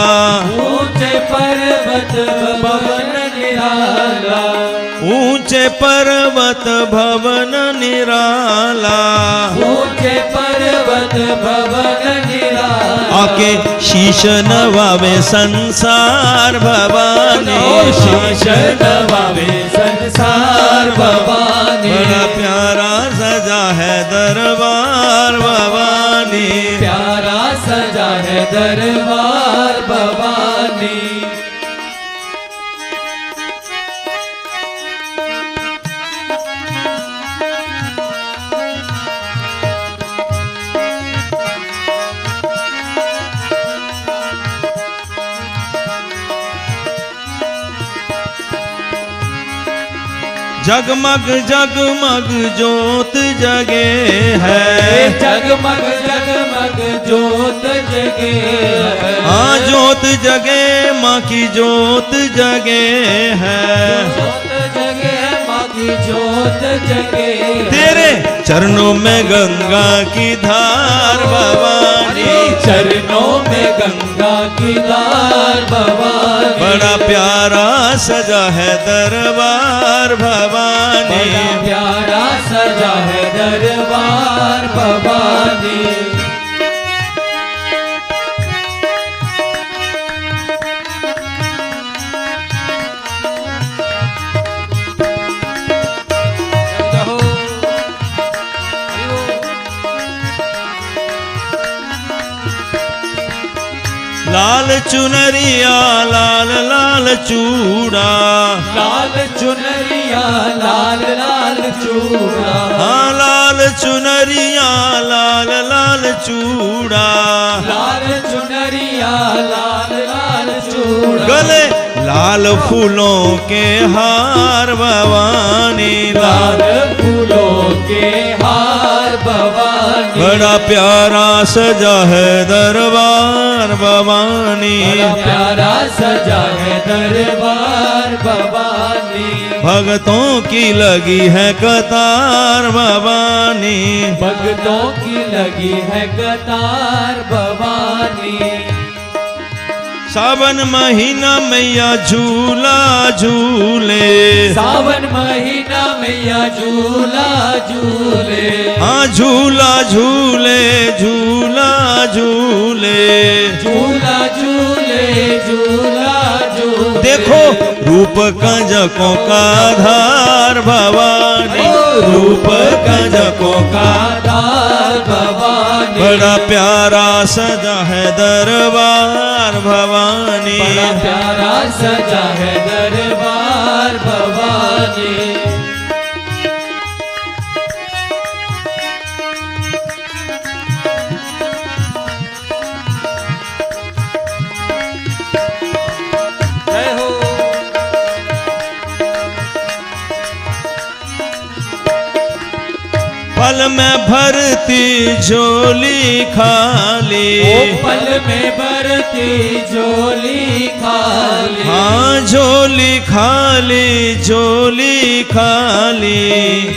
ऊंचे पर्वत भवन निराला, ऊंचे पर्वत भवन निराला, ऊंचे पर्वत भवन निराला, आके शीश नवावे संसार भवानी, शीश नवावे संसार भवानी, बड़ा प्यारा सजा है दरबार भवानी, प्यारा सजा है दरबार भवानी। जगमग जगमग जोत जगे है, जगमग जगमग जोत जगे है, हाँ जोत जगे माँ की जोत जगे है, जोत जगे माँ की जोत जगे, तेरे चरणों में गंगा की धार भवानी, चरणों में गंगा की धार भवानी, बड़ा प्यारा सजा है दरबार भवानी, बड़ा प्यारा सजा है दरबार भवानी। लाल चुनरिया लाल लाल चूड़ा, लाल चुनरिया लाल लाल चूड़ा, हाँ लाल चुनरिया लाल लाल चूड़ा, लाल चुनरिया लाल लाल चूड़ा, गले लाल फूलों के हार भवानी, लाल फूलों के हार भवानी, बड़ा प्यारा सजा है दरबार भवानी, बड़ा प्यारा सजा है दरबार भवानी, भक्तों की लगी है कतार भवानी, भक्तों की लगी है कतार भवानी। सावन महीना मैया झूला झूले, सावन महीना मैया झूला झूले, हाँ झूला झूले झूला झूले, झूला झूले झूला झूले, देखो रूप कंजकों का धार भवानी, रूप कंजकों का दार भवानी, बड़ा प्यारा सजा है दरबार भवानी, बड़ा प्यारा सजा है दरबार भवानी। जय हो। पल में भरती झोली खाली, पल में भरती झोली खाली, हाँ झोली खाली झोली खाली,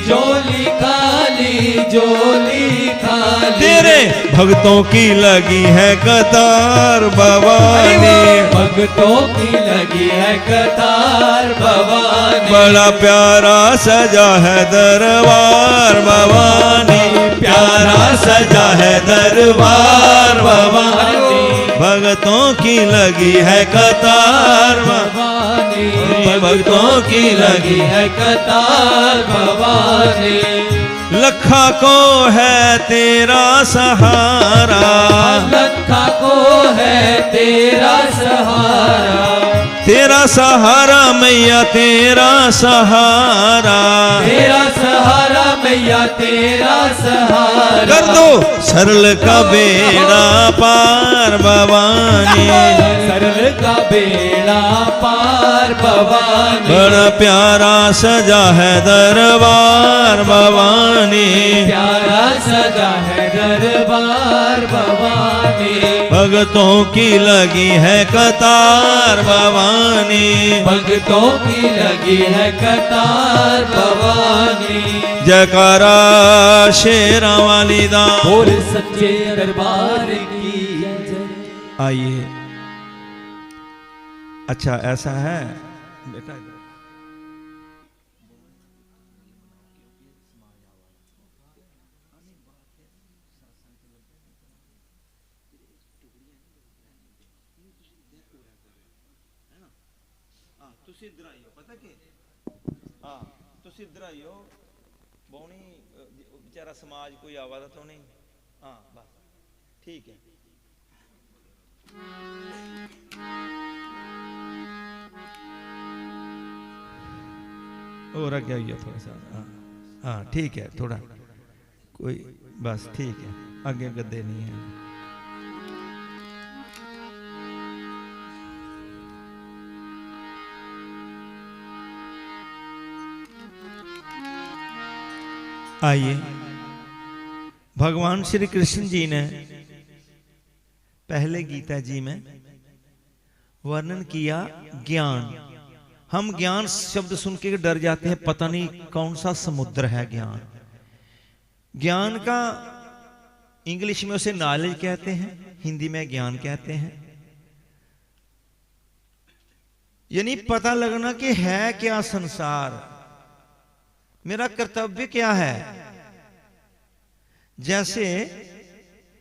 झोली खाली झोली खाली, तेरे भक्तों की लगी है कतार भवानी, भक्तों की लगी है कतार भवानी, बड़ा प्यारा सजा है दरबार भवानी, प्यारा सजा है दरबार भवानी, भक्तों की लगी है कतार भवानी, भक्तों की लगी है कतार भवानी, लखा को है तेरा सहारा, लखा को है तेरा सहारा, तेरा सहारा मैया तेरा सहारा, तेरा सहारा मैया तेरा सहारा, कर दो सरल का बेड़ा पार भवानी, सरल का बेड़ा पार भवानी, बड़ा प्यारा सजा है दरबार भवानी, प्यारा सजा है दरबार भवानी, भगतों की लगी है कतार भवानी, भक्तों की लगी है कतार भवानी, जयकारा शेरा वाली दा। बोल सच्चे दरबार की जय। आइए, अच्छा ऐसा है बेटा, ਤੁਸੀਂ ਇੱਧਰ ਆਇਓ, ਪਤਾ ਕੀ ਹਾਂ, ਤੁਸੀਂ ਇੱਧਰ ਆਇਓ, ਬੌਣੀ ਵਿਚਾਰਾ ਸਮਾਜ ਕੋਈ ਆਵਾਜ਼ ਤਾਂ ਨਹੀਂ, ਹਾਂ ਬਸ ਠੀਕ ਹੈ। और आगे आइए थोड़ा सा, हाँ हाँ ठीक है, थोड़ा कोई बस ठीक है, आगे गद्दे नहीं है। आइए, भगवान श्री कृष्ण जी ने पहले गीता जी में वर्णन किया ज्ञान। हम ज्ञान शब्द सुन के डर जाते हैं, पता नहीं कौन सा समुद्र है ज्ञान। ज्ञान का इंग्लिश में उसे नॉलेज कहते हैं, हिंदी में ज्ञान कहते हैं। यानी पता लगना कि है क्या संसार, मेरा कर्तव्य क्या है। जैसे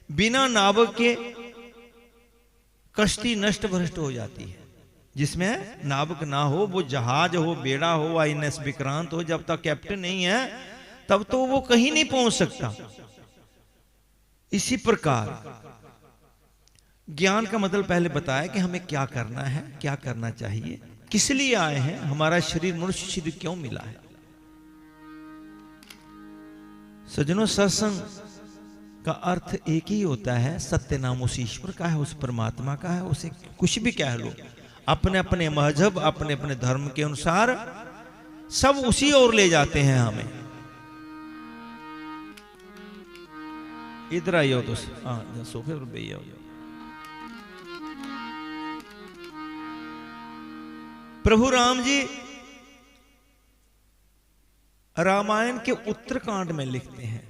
बिना नावक के कश्ती नष्ट भ्रष्ट हो जाती है, जिसमें नावक ना हो, वो जहाज हो, बेड़ा हो, INS विक्रांत हो, जब तक कैप्टन नहीं है तब तो वो कहीं नहीं पहुंच सकता। इसी प्रकार ज्ञान का मतलब पहले बताया कि हमें क्या करना है, क्या करना चाहिए, किस लिए आए हैं, हमारा शरीर मनुष्य शरीर क्यों मिला है। सज्जनों, सत्संग का अर्थ एक ही होता है, सत्य नाम उस ईश्वर का है, उस परमात्मा का है। उसे कुछ भी कह लो, अपने अपने मजहब, अपने अपने धर्म के अनुसार सब उसी ओर ले जाते हैं हमें। इधर आइयो तो, हाँ सोफे पर बैठ जाओ। प्रभु राम जी रामायण के उत्तरकांड में लिखते हैं,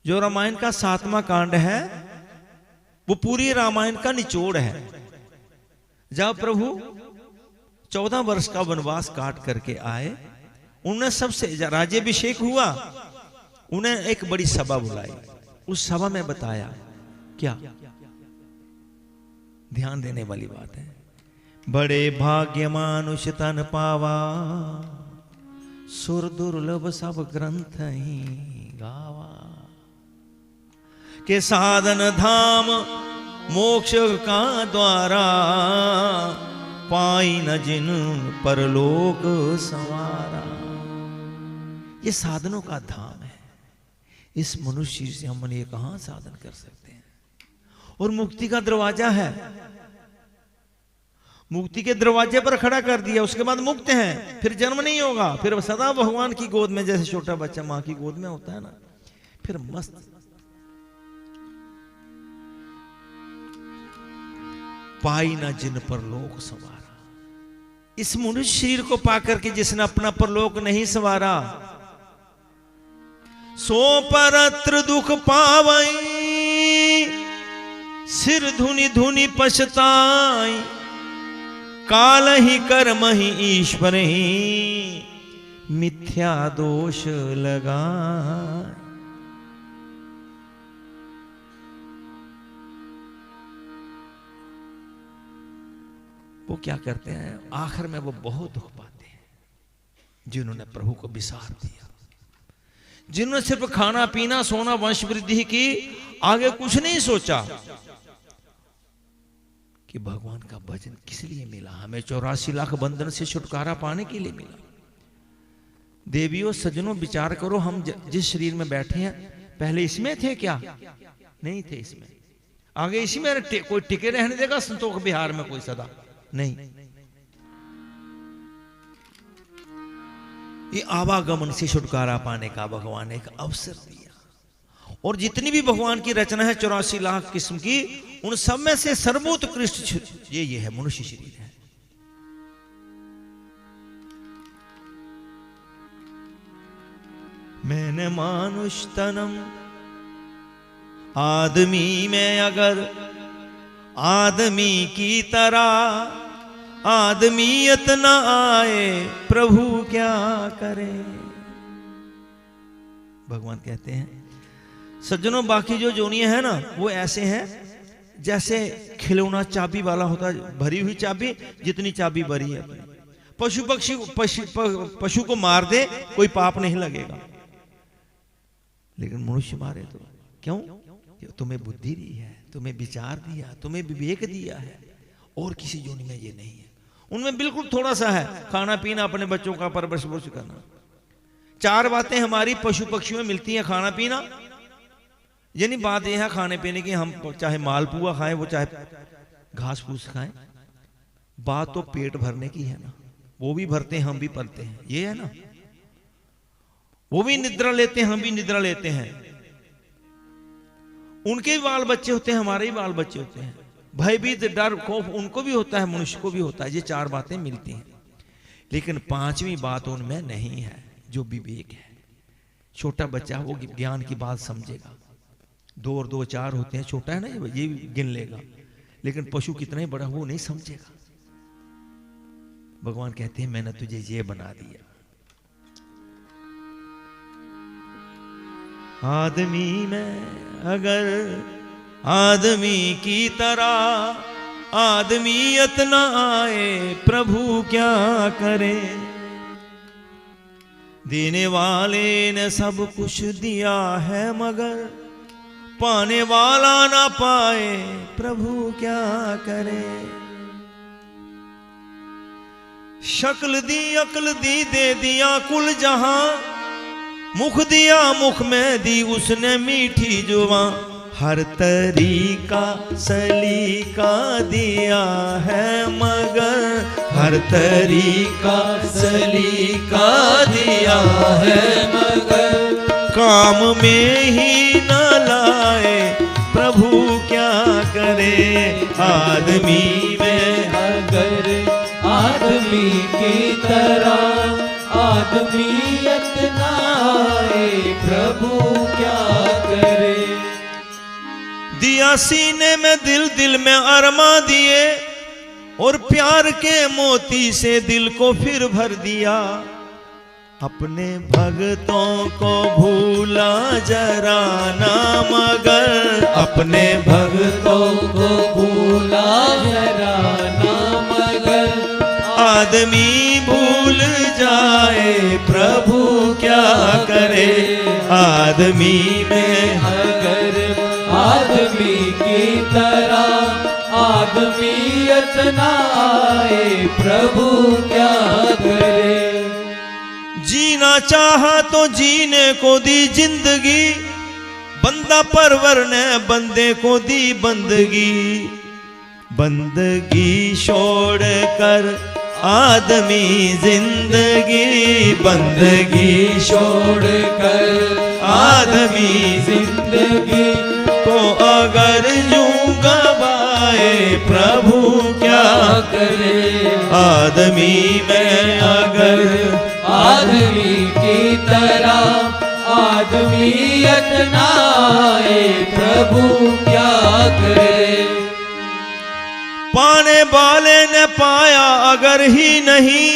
जो रामायण का 7वां कांड है वो पूरी रामायण का निचोड़ है। जब प्रभु 14 वर्ष का वनवास काट करके आए, उन्हें सबसे राज्याभिषेक हुआ, उन्हें एक बड़ी सभा बुलाई। उस सभा में बताया क्या, ध्यान देने वाली बात है। बड़े भाग्य मानुष तन पावा, सुर दुर्लभ सब ग्रंथ ही गावा। के साधन धाम मोक्ष का द्वारा, पाई न जिन परलोक संवारा। ये साधनों का धाम है, इस मनुष्य से हम ये कहां साधन कर सकते हैं। और मुक्ति का दरवाजा है, मुक्ति के दरवाजे पर खड़ा कर दिया, उसके बाद मुक्त हैं, फिर जन्म नहीं होगा, फिर सदा भगवान की गोद में, जैसे छोटा बच्चा मां की गोद में होता है ना, फिर मस्त। पाई ना जिन पर लोक संवारा। इस मनुष्य शरीर को पाकर के जिसने अपना परलोक नहीं संवारा, सो परत्र दुख पावई, सिर धुनि धुनि पछताई। काल ही कर्म ही ईश्वर ही, मिथ्या दोष लगा। वो क्या करते हैं, आखिर में वो बहुत दुख पाते हैं। जिन्होंने प्रभु को विसार दिया, जिन्होंने सिर्फ खाना पीना सोना वंश वृद्धि की, आगे कुछ नहीं सोचा, कि भगवान का भजन किस लिए मिला, हमें 84 लाख बंधन से छुटकारा पाने के लिए मिला। देवियों सज्जनों विचार करो, हम जिस शरीर में बैठे हैं पहले इसमें थे क्या? नहीं थे इसमें। आगे इसी में कोई टिके रहने देगा संतोष बिहार में कोई सदा नहीं। ये आवागमन से छुटकारा पाने का भगवान ने एक अवसर दिया। और जितनी भी भगवान की रचना है 84 लाख किस्म की, उन सब में से सर्वोत्कृष्ट ये है मनुष्य शरीर है। मैंने मानुष तनम, आदमी में अगर आदमी की तरह आदमियत न आए प्रभु क्या करे। भगवान कहते हैं सज्जनों, बाकी जो जोनियां है ना वो ऐसे हैं जैसे खिलौना चाबी वाला होता है, भरी हुई चाबी, जितनी चाबी भरी है। पशु पक्षी पशु को मार दे कोई पाप नहीं लगेगा, लेकिन मनुष्य मारे तो क्यों? तुम्हें बुद्धि दी है, तुम्हें विचार दिया, तुम्हें विवेक दिया है, और किसी जोनी में ये नहीं है। उनमें बिल्कुल थोड़ा सा है, खाना पीना, अपने बच्चों का परवरिश करना। 4 बातें हमारी पशु पक्षियों में मिलती हैं, खाना पीना, यानी बात यह है खाने पीने की, हम चाहे मालपुआ खाएं वो चाहे घास फूस खाएं, बात तो पेट भरने की है ना। वो भी भरते हैं, हम भी भरते हैं, ये है ना। वो भी निद्रा लेते हैं, हम भी निद्रा लेते हैं। उनके भी बाल बच्चे होते हैं, हमारे भी बाल बच्चे होते हैं। भयभीत डर खौफ उनको भी होता है, मनुष्य को भी होता है। ये 4 बातें मिलती हैं, लेकिन 5वीं बात उनमें नहीं है, जो विवेक है। छोटा बच्चा वो ज्ञान की बात समझेगा। 2 और 2 4 होते हैं, छोटा है ना, ये गिन लेगा, लेकिन पशु कितना ही बड़ा वो नहीं समझेगा। भगवान कहते हैं मैंने तुझे ये बना दिया। आदमी में अगर आदमी की तरह आदमियत न आए प्रभु क्या करे। देने वाले ने सब कुछ दिया है, मगर पाने वाला ना पाए प्रभु क्या करे। शक्ल दी अक्ल दी दे दिया कुल जहां, मुख दिया मुख में दी उसने मीठी जुबां। हर तरीका सलीका दिया है, मगर हर तरीका सलीका दिया है, मगर काम में ही न लाए प्रभु क्या करे। आदमी में अगर आदमी की तरह आदमियत न आए प्रभु क्या करे। दिया सीने में दिल, दिल में अरमा दिए, और प्यार के मोती से दिल को फिर भर दिया। अपने भक्तों को भूला जरा ना, मगर अपने भक्तों को भूला जरा ना, मगर आदमी भूल जाए प्रभु क्या करे। आदमी में अगर आदमी की तरह आदमियत न आए प्रभु क्या करे। जीना चाहा तो जीने को दी जिंदगी, बंदा परवर ने बंदे को दी बंदगी। बंदगी छोड़ कर आदमी जिंदगी, बंदगी छोड़ कर आदमी जिंदगी को अगर यूं गवाए प्रभु क्या करे। आदमी में अगर आदमी की तरह आदमियत न आए प्रभु क्या करे। पाने वाले ने पाया अगर ही नहीं,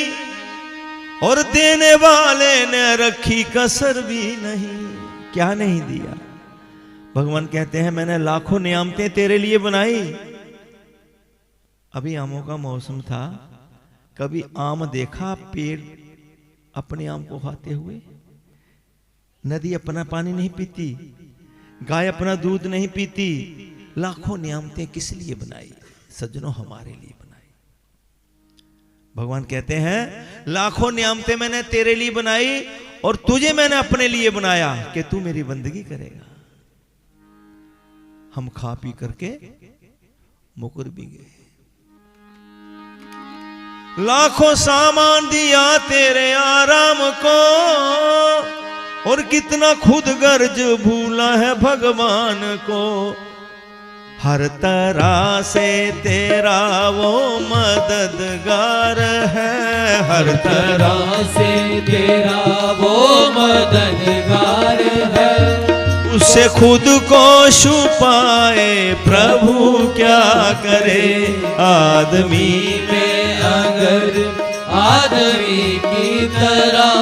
और देने वाले ने रखी कसर भी नहीं। क्या नहीं दिया? भगवान कहते हैं मैंने लाखों नियामतें तेरे लिए बनाई। अभी आमों का मौसम था, कभी आम देखा पेड़ अपने आम को खाते हुए? नदी अपना पानी नहीं पीती, गाय अपना दूध नहीं पीती। लाखों नियामतें किस लिए बनाई? सज्जनों हमारे लिए बनाई। भगवान कहते हैं लाखों नियामतें मैंने तेरे लिए बनाई और तुझे मैंने अपने लिए बनाया कि तू मेरी बंदगी करेगा। हम खा पी करके मुकर भी गए। लाखों सामान दिया तेरे आराम को और कितना खुद गर्ज भूला है भगवान को। हर तरह से तेरा वो मददगार है, हर तरह से तेरा वो मददगार है। उससे खुद को छुपाए प्रभु क्या करे। आदमी में अगर आदमी की तरह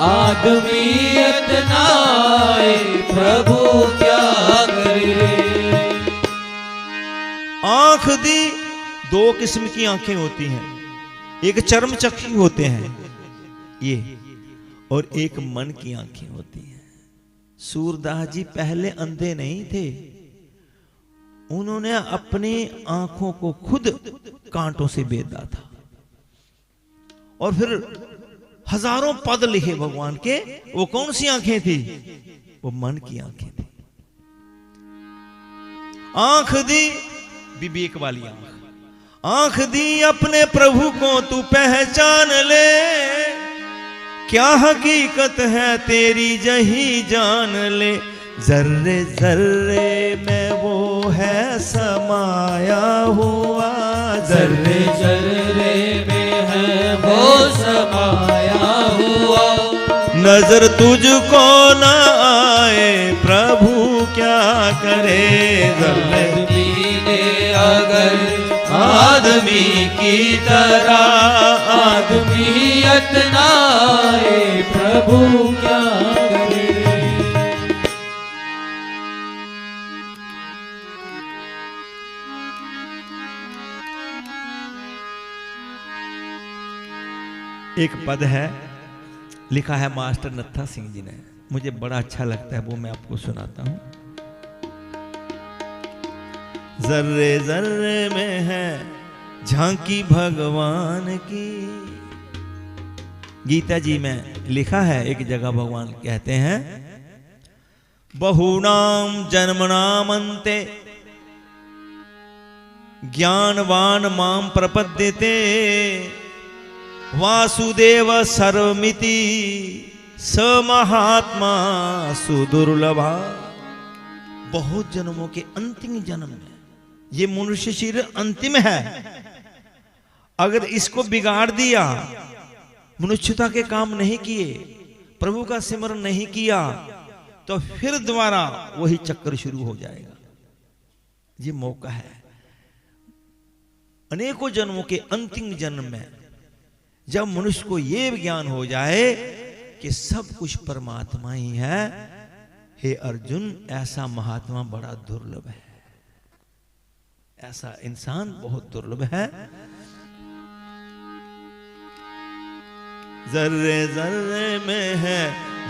आदमियत ना आए, प्रभु क्या करे। आंख दी, दो किस्म की आंखें होती हैं, एक चर्म चक्षु होते हैं ये, और एक मन की आंखें होती हैं। सूरदास जी पहले अंधे नहीं थे, उन्होंने अपनी आंखों को खुद कांटों से बेधा था और फिर हजारों पद लिखे भगवान के। वो कौन सी आंखें थी? वो मन की आंखें थी। आंख दी विवेक वाली आंख, आंख दी अपने प्रभु को तू पहचान ले। क्या हकीकत है तेरी जही जान ले। जर्रे जर्रे में वो है समाया हुआ, जर्रे जर्रे में है वो समाया हुआ। नजर तुझको न आए प्रभु क्या करे। आदमी ने अगर आदमी की तरह आदमियत ना आए, प्रभु क्या करे। एक पद है, लिखा है मास्टर नत्था सिंह जी ने, मुझे बड़ा अच्छा लगता है, वो मैं आपको सुनाता हूं। जर्रे जर्रे में है झांकी भगवान की। गीता जी में लिखा है एक जगह, भगवान कहते हैं बहुनाम जन्मनाम अन्ते ज्ञानवान माम प्रपद्यते वासुदेव सर्वमिति स महात्मा सुदुर्लभा। बहुत जन्मों के अंतिम जन्म में ये मनुष्य शरीर अंतिम है। अगर इसको बिगाड़ दिया, मनुष्यता के काम नहीं किए, प्रभु का सिमरन नहीं किया, तो फिर दोबारा वही चक्कर शुरू हो जाएगा। ये मौका है अनेकों जन्मों के अंतिम जन्म में, जब मनुष्य को यह ज्ञान हो जाए कि सब कुछ परमात्मा ही है। हे अर्जुन, ऐसा महात्मा बड़ा दुर्लभ है, ऐसा इंसान बहुत दुर्लभ है। जर्रे जर्रे में है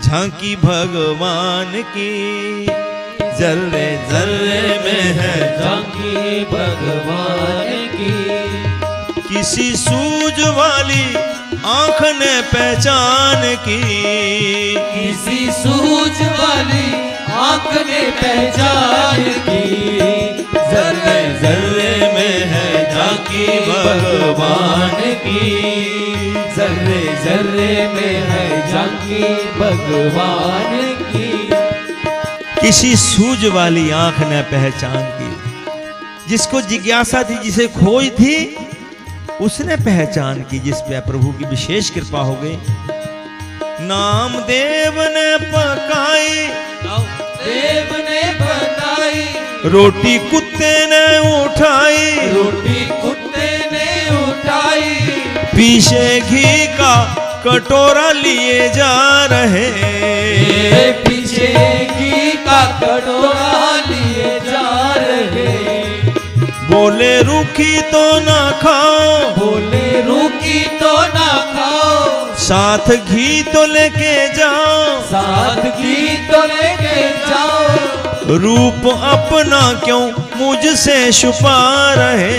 झांकी भगवान की, जर्रे जर्रे में है झांकी भगवान की। किसी सूझ वाली आंख ने पहचान की, किसी सूझ वाली आंख ने पहचान की। जर्रे जर्रे में है झांकी भगवान की, जर्रे जर्रे में है झांकी भगवान की। किसी सूझ वाली आंख ने पहचान की, जिसको जिज्ञासा थी, जिसे खोज थी, उसने पहचान की, जिस पे प्रभु की विशेष कृपा हो गई। नाम देव ने पकाई, देव ने पकाई, रोटी कुत्ते ने उठाई, रोटी कुत्ते ने उठाई। पीछे घी का कटोरा लिए जा रहे, पीछे घी का कटोरा लिए जा रहे। बोले रूखी तो ना खाओ, बोले रूखी तो ना खाओ, साथ घी तो लेके जाओ, साथ घी तो लेके जाओ। रूप अपना क्यों मुझसे छुपा रहे,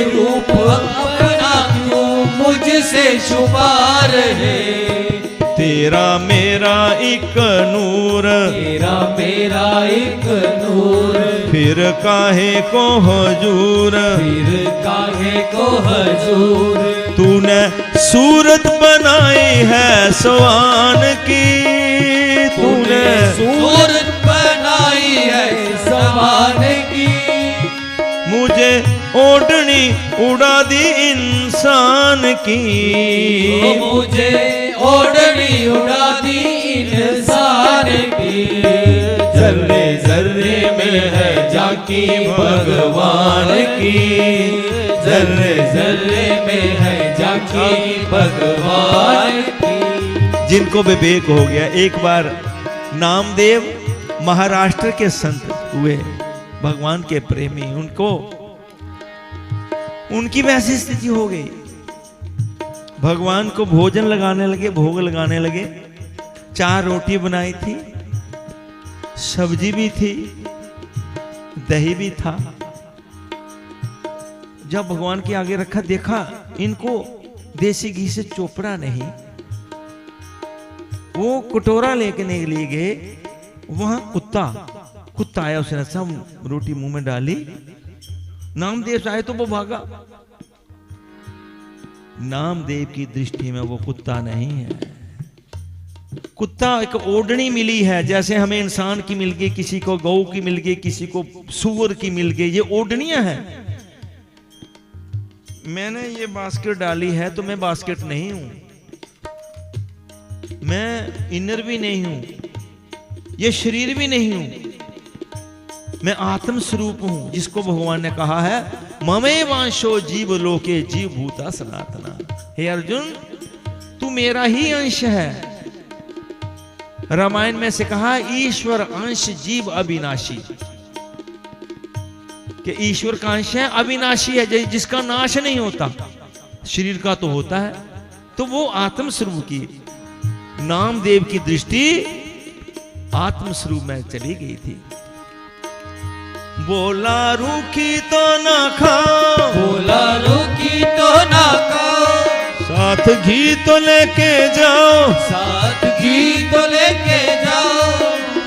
रूप अपना क्यों मुझसे छुपा रहे। तेरा मेरा एक नूर, तेरा मेरा एक नूर, फिर काहे को हजूर, फिर काहे को हजूर। तूने सूरत बनाई है सवान की, तूने सूरत बनाई है समान की। मुझे ओढ़नी उड़ा दी इंसान की, मुझे ओढ़नी उड़ा दी इंसान की। जर्रे जर्रे में है झांकी भगवान की, जर्रे जर्रे में है झांकी भगवान की। जिनको विवेक हो गया, एक बार नामदेव महाराष्ट्र के संत हुए, भगवान के प्रेमी, उनकी वैसी स्थिति हो गई, भगवान को भोजन लगाने लगे, भोग लगाने लगे। 4 रोटी बनाई थी, सब्जी भी थी, दही भी था। जब भगवान के आगे रखा, देखा इनको देसी घी से चोपड़ा नहीं। वो कटोरा लेके लिए गए, वहां कुत्ता आया, उसने सब रोटी मुंह में डाली। नामदेव आए तो वो भागा। नामदेव की दृष्टि में वो कुत्ता नहीं है। कुत्ता एक ओढ़नी मिली है, जैसे हमें इंसान की मिल गई, किसी को गौ की मिल गई, किसी को सूअर की मिल गई, ये ओढ़नियां हैं। मैंने ये बास्केट डाली है तो मैं बास्केट नहीं हूं, मैं इनर भी नहीं हूं, ये शरीर भी नहीं हूं, मैं आत्म स्वरूप हूं, जिसको भगवान ने कहा है ममे वांशो जीव लोके जीव भूता सनातना। हे अर्जुन, तू मेरा ही अंश है। रामायण में से कहा ईश्वर अंश जीव अविनाशी, कि ईश्वर का अंश है, अविनाशी है, जिसका नाश नहीं होता। शरीर का तो होता है। तो वो आत्म स्वरूप की, नामदेव की दृष्टि आत्म स्वरूप में चली गई थी। बोला रूखी तो ना खाओ, बोला रूखी तो ना खाओ, साथ घी तो लेके जाओ, साथ घी तो लेके जाओ।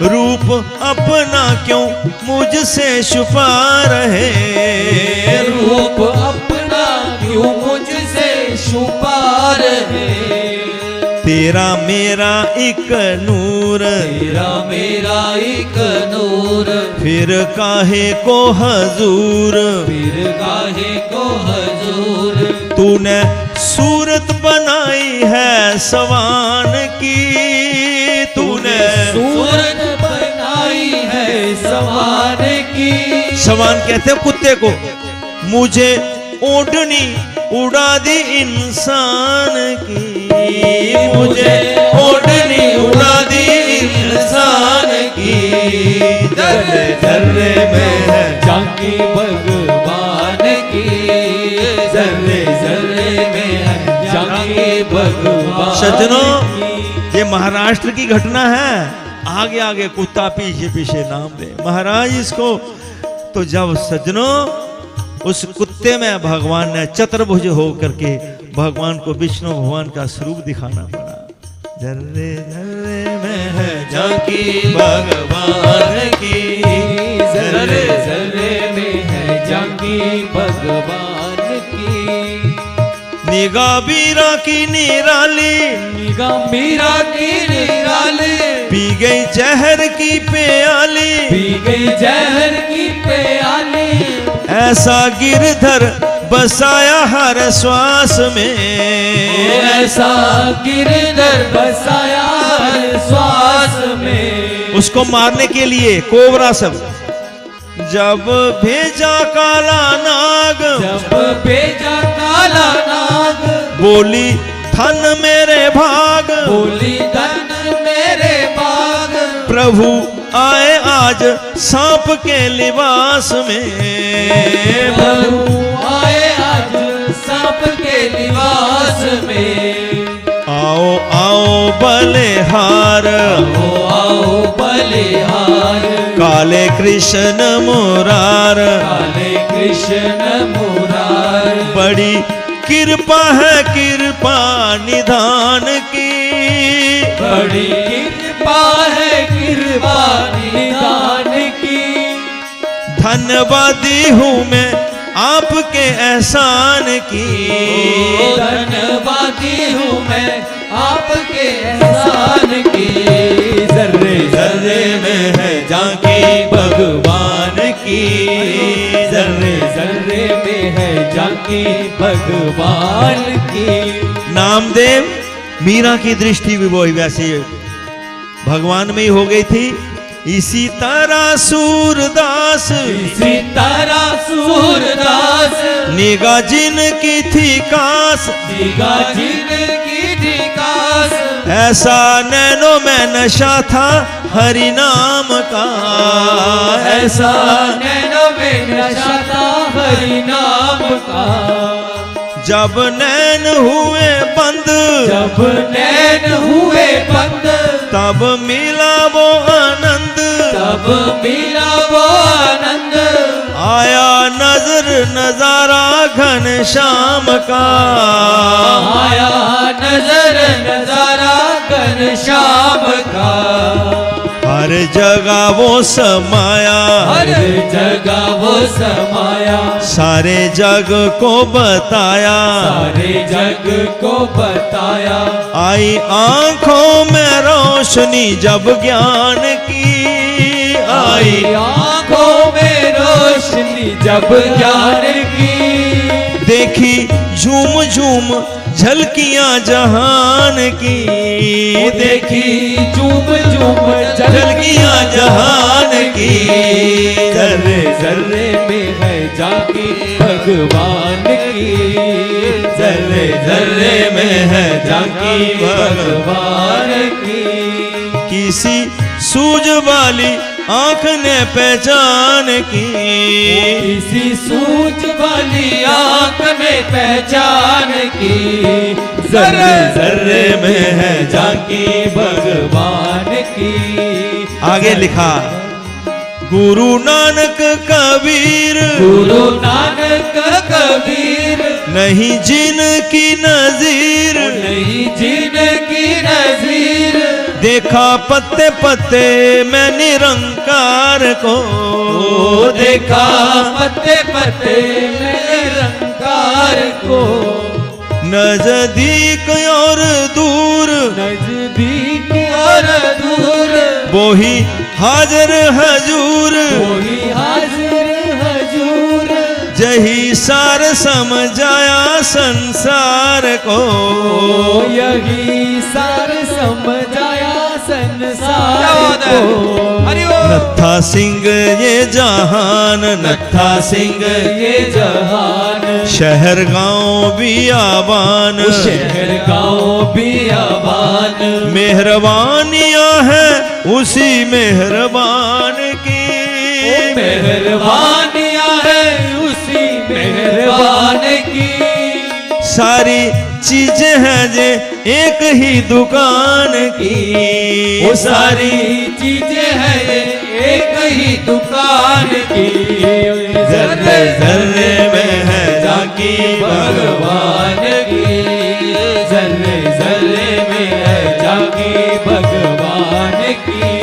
रूप अपना क्यों मुझसे छुपा रहे, रूप अपना क्यों मुझसे छुपा रहे। तेरा मेरा एक नूर, तेरा मेरा एक नूर, फिर काहे को हजूर, फिर काहे को हजूर। तूने सूरत बनाई है सवान की, तूने सूरत बनाई है सवान की। सवान कहते हैं कुत्ते को। मुझे ओढ़नी उड़ा दी इंसान की, मुझे ओढ़नी उड़ा दी इंसान की। जर्रे जर्रे में है झांकी भगवान की, जर्रे जर्रे में है झांकी भगवान। सज्जनों, ये महाराष्ट्र की घटना है। आगे आगे कुत्ता, पीछे पीछे नामदेव महाराज इसको। तो जब सज्जनों उस कुत्ते में भगवान ने चतुर्भुज हो करके भगवान को विष्णु भगवान का स्वरूप दिखाना पड़ा। जर्रे जर्रे में है झांकी भगवान की, जर्रे जर्रे में है झांकी भगवान की। निगाह बीरा की निराली, निगाह मीरा की निराली, पी गई जहर की प्याली, पी गई जहर की प्याली। ऐसा गिरधर बसाया हर श्वास में, ऐसा गिरधर बसाया हर श्वास में। उसको मारने के लिए कोबरा सब। जब भेजा काला नाग, जब भेजा काला नाग, बोली धन मेरे भाग, बोली धन मेरे बाग। प्रभु आए आज सांप के लिबास में, प्रभु आए आज सांप के लिबास में। आओ आओ बलिहार, आओ आओ बलिहार, काले कृष्ण मुरार, काले कृष्ण मुरार। बड़ी कृपा है कृपा निधान की, बड़ी कृपा है कृपा निधान की। धन्यवादी हूँ मैं आपके एहसान की, धन्यवादी हूँ मैं आपके एहसान की। जर्रे जर्रे में है झांकी भगवान की, जर्रे जर्रे में है झांकी भगवान की। नामदेव मीरा की दृष्टि भी वही वैसे भगवान में ही हो गई थी। इसी तरह सूरदास, इसी तरह सूरदास, निगाह जिनकी थी कास, निगाह जिनकी थी कास। ऐसा नैनो में नशा था हरि नाम का, ऐसा नैनो में नशा था हरि नाम का। जब नैन हुए बंद, जब नैन हुए बंद, तब मिला वो आनंद, तब मिला वो आनंद। आया नजर नजारा घन श्याम का, आया नजर नजारा घन श्याम का। हर जगह वो समाया, हर जगह वो समाया, सारे जग को बताया, सारे जग को बताया। आई आंखों में रोशनी जब ज्ञान की, आई आंखों में रोशनी जब ज्ञान की। देखी झूम झूम झलकियां जहान की, देखी झूम झूम झलकियां जहान की। जर्रे जर्रे में है झांकी भगवान की, जर्रे जर्रे में है झांकी भगवान की। किसी सूझ वाली आंख ने पहचान की, किसी सूझ वाली आंख ने पहचान की। जर्रे जर्रे में है झांकी भगवान की। आगे लिखा गुरु नानक कबीर, गुरु नानक कबीर, नहीं जिनकी नजीर, नहीं जिनकी नजीर। देखा पत्ते पत्ते में निरंकार को, देखा पत्ते पत्ते में निरंकार को। नजदीक और दूर, नजदीक और दूर, वो ही हाजिर हजूर, वही हाजिर हजूर। जही सार समझाया संसार को, यही सार समझाया संसार को। नत्था सिंह ये जहान, नत्था सिंह ये जहान, शहर गांव बियाबान, शहर गांव बियाबान। मेहरबानियां है उसी मेहरबान की, मेहरबानियां है उसी मेहरबान की। सारी चीजें हैं जे एक ही दुकान की, वो सारी चीजें हैं एक ही दुकान की। जर्रे जर्रे में है झांकी भगवान की, जर्रे जर्रे में है झांकी भगवान की।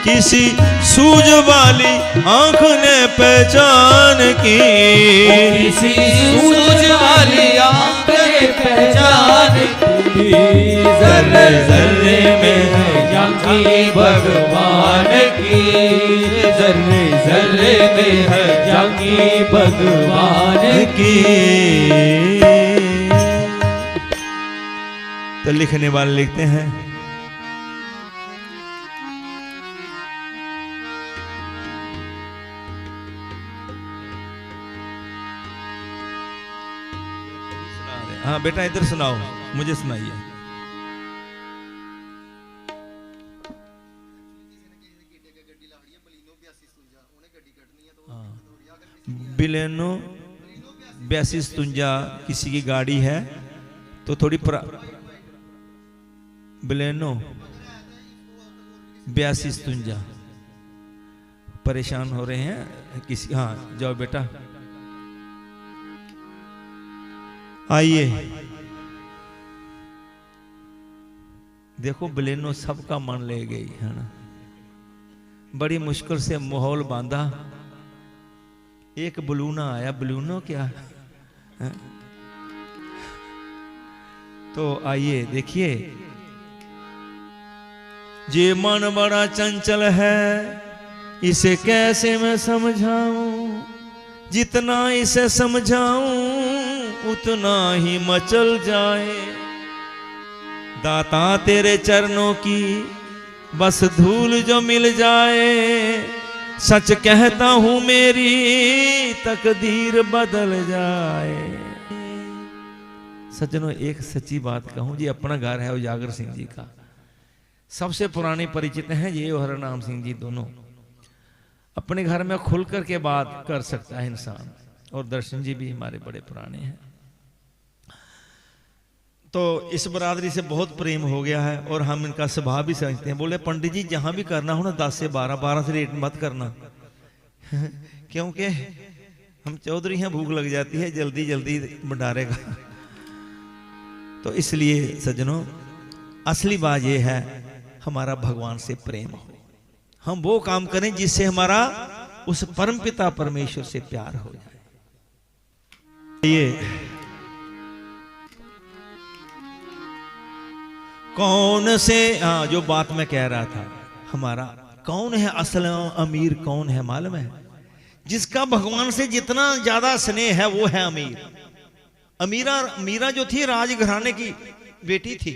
किसी सूझ वाली आंख ने पहचान की, किसी सूझ वाली आंख ने पहचान की। जर्रे जर्रे में है झांकी भगवान की, जर्रे जर्रे में है झांकी भगवान की। तो लिखने वाले लिखते हैं हाँ बेटा इधर सुनाओ, मुझे सुनाइए। बिलेनो 8253 किसी की गाड़ी है तो थोड़ी बिलेनो 8253 परेशान हो रहे हैं किसी। हाँ जाओ बेटा, आइए। देखो बलेनो सबका मन ले गई है ना, बड़ी मुश्किल से माहौल बांधा। एक बलूना आया, बलूनो क्या है? तो आइए देखिए, ये मन बड़ा चंचल है, इसे कैसे मैं समझाऊं, जितना इसे समझाऊं उतना ही मचल जाए। दाता तेरे चरणों की बस धूल जो मिल जाए, सच कहता हूं मेरी तकदीर बदल जाए। सज्जनों एक सच्ची बात कहूं जी, अपना घर है उजागर सिंह जी का, सबसे पुराने परिचित हैं ये और हरनाम सिंह जी दोनों। अपने घर में खुल कर के बात कर सकता है इंसान, और दर्शन जी भी हमारे बड़े पुराने हैं। तो इस बरादरी से बहुत प्रेम हो गया है और हम इनका स्वभाव भी समझते हैं। बोले पंडित जी जहां भी करना हो ना 10 से 12 से रेट मत करना क्योंकि हम चौधरी हैं, भूख लग जाती है जल्दी जल्दी भंडारे का। तो इसलिए सज्जनों असली बात यह है हमारा भगवान से प्रेम हो, हम वो काम करें जिससे हमारा उस परमपिता परमेश्वर से प्यार हो जाए। ये कौन से जो बात मैं कह रहा था, हमारा कौन है असल अमीर, कौन है मालूम है? जिसका भगवान से जितना ज्यादा स्नेह है वो है अमीर। मीरा जो थी राजघराने की बेटी थी।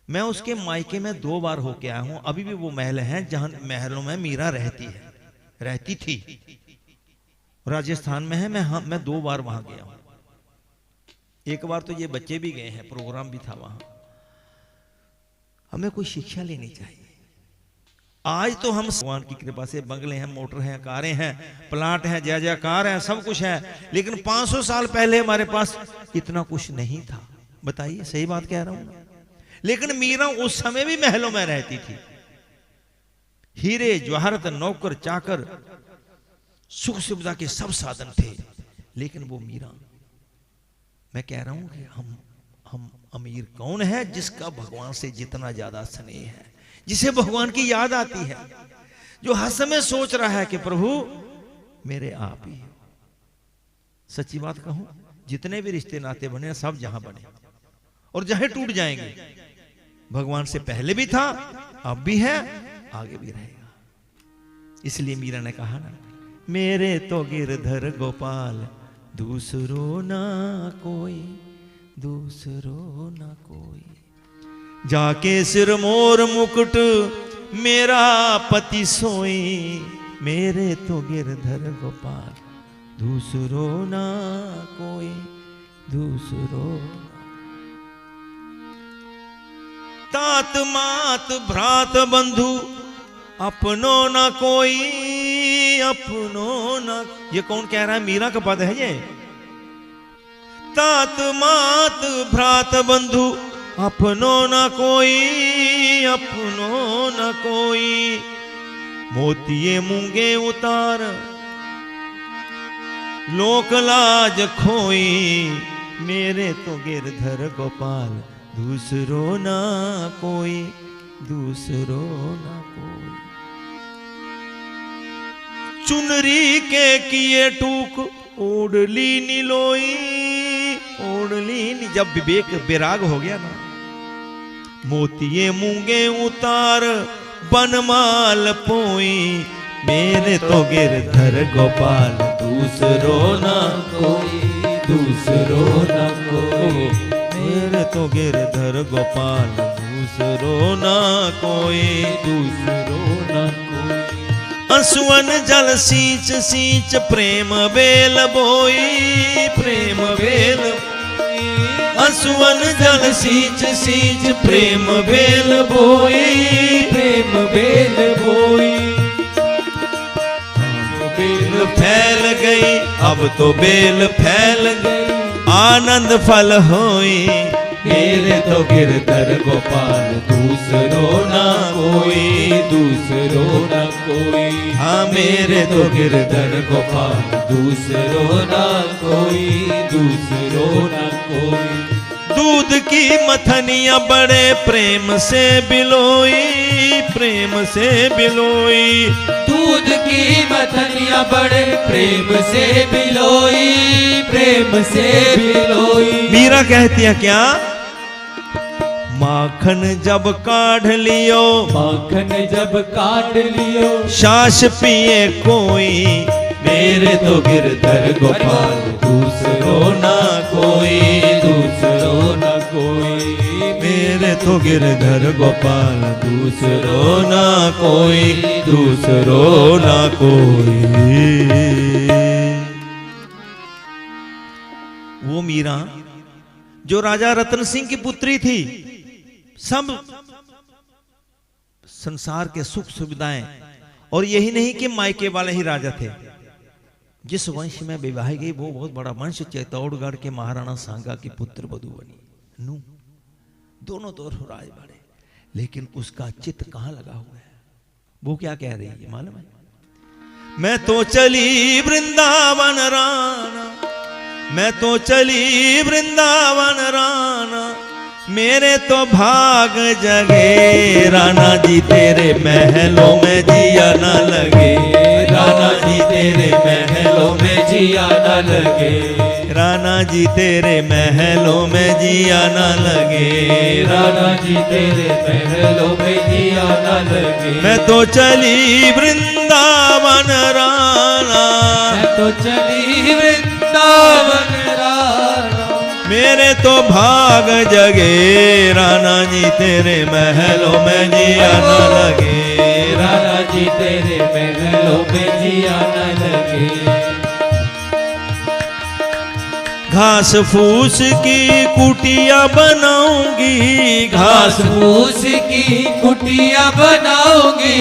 मैं उसके मायके में 2 बार होके आया हूं, अभी भी वो महल हैं जहां महलों में मीरा रहती थी। राजस्थान में है, मैं 2 बार वहां गया हूं। एक बार तो ये बच्चे भी गए हैं, प्रोग्राम भी था वहां। हमें कोई शिक्षा लेनी चाहिए। आज तो हम भगवान की कृपा से बंगले हैं, मोटर हैं, कारें हैं, प्लाट हैं, जय जयकार है, सब कुछ है। लेकिन 500 साल पहले हमारे पास इतना कुछ नहीं था। बताइए सही बात कह रहा हूं। लेकिन मीरा उस समय भी महलों में रहती थी। हीरे जवाहरत नौकर चाकर सुख सुविधा के सब साधन थे, लेकिन वो मीरा। मैं कह रहा हूं कि हम अमीर कौन है? जिसका भगवान से जितना ज्यादा स्नेह है, जिसे भगवान की याद आती है, जो हर समय सोच रहा है कि प्रभु मेरे आप ही हो। सच्ची बात कहूं, जितने भी रिश्ते नाते बने सब जहां बने और जहां टूट जाएंगे, भगवान से पहले भी था, अब भी है, आगे भी रहेगा। इसलिए मीरा ने कहा ना, मेरे तो गिरधर गोपाल दूसरो ना कोई, दूसरो ना कोई। जाके सिर मोर मुकुट मेरा पति सोई, मेरे तो गिरधर गोपाल दूसरो ना कोई, दूसरो। तात मात भ्रात बंधु अपनो ना कोई, अपनो ना। ये कौन कह रहा है? मीरा का पद है ये। तात मात भ्रात बंधु अपनो ना कोई, अपनो ना कोई। मोतिये मूंगे उतार लोक लाज खोई, मेरे तो गिरधर गोपाल दूसरो ना कोई, दूसरो ना कोई। चुनरी के किए टूक ओढ़ली नीलोई, ओढ़ली नी। जब विवेक विराग हो गया ना, मोतिये मूंगे उतार बनमाल पोई, मेरे तो गिरधर गोपाल दूसरो ना कोई, दूसरो ना कोई। मेरे तो गिरधर गोपाल दूसरो ना कोई, दूसरो ना कोई। असुवन जल सींच सींच प्रेम बेल बोई, प्रेम बेल। असुवन जल सींच सींच प्रेम बेल बोई, प्रेम बेल बोई। बेल फैल गई, अब तो बेल फैल गई, आनंद फल होई, मेरे तो गिरधर गोपाल दूसरो ना कोई, दूसरो ना कोई। हाँ मेरे तो गिरधर गोपाल दूसरो ना कोई, दूसरो ना कोई। दूध की मथनिया बड़े प्रेम से बिलोई, प्रेम से बिलोई। दूध की मथनिया बड़े प्रेम से बिलोई, प्रेम से बिलोई। मीरा कहती है क्या? माखन जब काढ़ लियो, माखन जब काट लियो, छाछ पिए कोई। मेरे तो गिरधर गोपाल दूसरो ना कोई, दूसरो ना कोई। मेरे तो गिरधर गोपाल दूसरो ना कोई, दूसरो ना कोई। वो मीरा जो राजा रतन सिंह की पुत्री थी, सब संसार के सुख सुविधाएं, और यही नहीं कि मायके वाले ही राजा थे। जिस वंश में विवाह गई वो बहुत बड़ा वंश, चित्तौड़गढ़ के महाराणा सांगा की पुत्र वधू बनी नू। दोनों तो राज बड़े, लेकिन उसका चित्त कहां लगा हुआ है? वो क्या कह रही है मालूम है? मैं तो चली वृंदावन राना, मैं तो चली वृंदावन राना, मेरे तो भाग जगे। राणा जी तेरे महलों में जिया न लगे, राणा जी तेरे महलों में जिया न लगे, राणा जी तेरे महलों में जिया न लगे, राणा जी तेरे महलों में जिया न लगे। मैं तो चली वृंदावन राना, मैं तो चली वृंदावन राना, मेरे तो भाग जगे। राणा जी तेरे महलों में जिया न लगे, राणा जी तेरे महलों में जिया न लगे। घास फूस की कुटिया बनाऊंगी, घास फूस की कुटिया बनाऊंगी,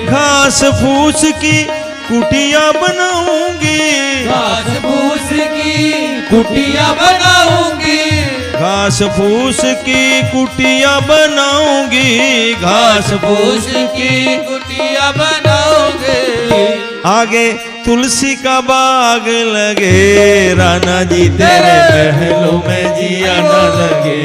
घास फूस की कुटिया बनाऊंगी, घास फूस की कुटिया बनाऊंगी, घास फूस की कुटिया बनाऊंगी, घास फूस की कुटिया बनाऊंगी। आगे तुलसी का बाग लगे। राणा जी तेरे महलों में जिया न लगे,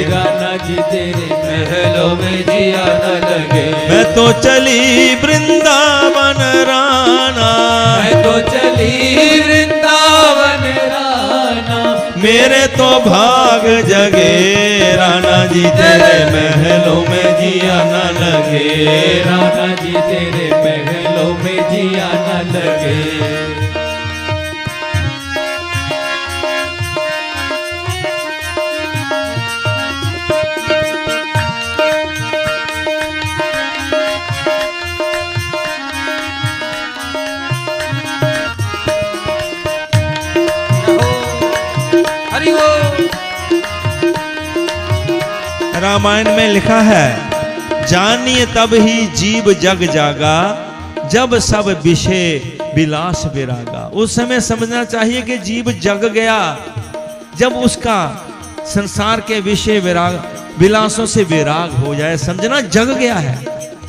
राणा जी तेरे महलों में जिया न लगे। मैं तो चली वृंदावन राना, मैं तो चली वृंदावन राना, मेरे तो भाग जगे। राणा जी तेरे महलों में जिया न लगे, राणा जी तेरे महलों में जिया न लगे। रामायण में लिखा है, जानिए तब ही जीव जग जागा, जब सब विषय विलास विरागा। उस समय समझना चाहिए कि जीव जग गया जब उसका संसार के विषय विराग विलासों से विराग हो जाए, समझना जग गया है।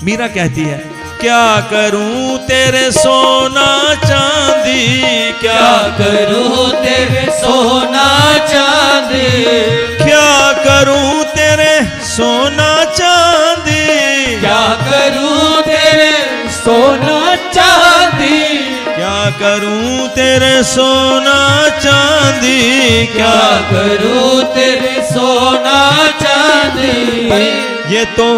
मीरा कहती है, क्या करूं तेरे सोना चांदी, क्या करूं तेरे सोना चांदी, क्या करूं तेरे सोना चांदी, क्या करूं तेरे सोना चांदी, क्या करूं तेरे सोना चांदी, क्या करूं तेरे सोना चांदी। ये तो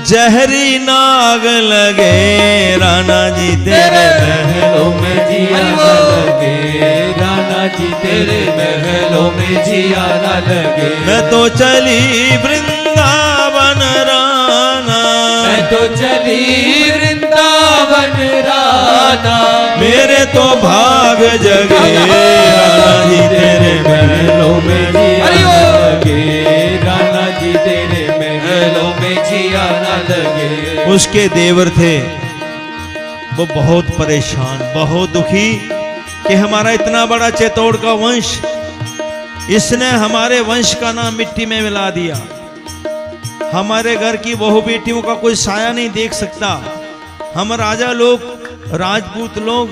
जहरी नाग लगे। राणा जी तेरे महलों में जिया न लगे, राणा जी तेरे महलों में जिया न लगे। मैं तो चली वृंदावन राना, मैं तो चली वृंदावन राना, मेरे तो भाग जगे। राणा जी तेरे महलों में जिया न लगे, राणा जी तेरे महलों में जिया न लगे। उसके देवर थे, वो बहुत परेशान, बहुत दुखी कि हमारा इतना बड़ा चित्तौड़ का वंश इसने हमारे वंश का नाम मिट्टी में मिला दिया। हमारे घर की बहु बेटियों का कोई साया नहीं देख सकता। हम राजा लोग, राजपूत लोग,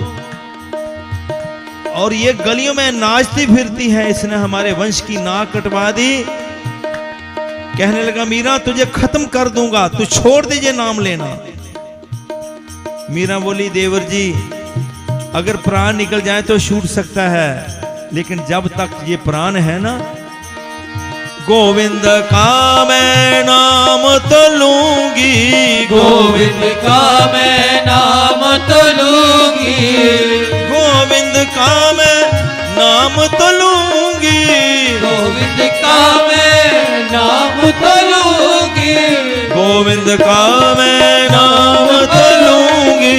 और ये गलियों में नाचती फिरती है। इसने हमारे वंश की नाक कटवा दी। कहने लगा मीरा तुझे खत्म कर दूंगा, तू छोड़ दीजिए नाम लेना। मीरा बोली देवर जी अगर प्राण निकल जाए तो छूट सकता है, लेकिन जब तक ये प्राण है ना, गोविंद का मैं नाम तो लूंगी, गोविंद का मैं नाम तो लूंगी, गोविंद का मैं नाम तो लूंगी, गोविंद का मैं नाम तो लूंगी, गोविंद का मैं नाम तो लूंगी,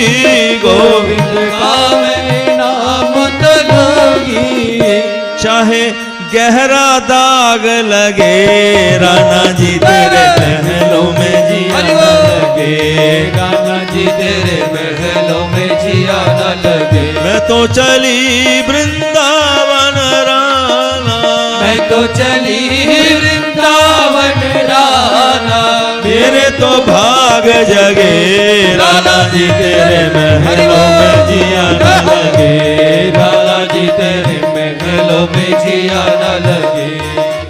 गोविंद का मैं नाम तो लूंगी। चाहे गहरा दाग लगे, राणा जी तेरे महलों में जिया न लगे, राणा जी तेरे महलों में जिया न लगे। मैं तो चली वृंदावन राना, मैं तो चली वृंदावन राना, मेरे तो भाग जगे, राणा जी तेरे महलों में जिया न लगे, राणा जी तेरे महलों में जिया न लगे,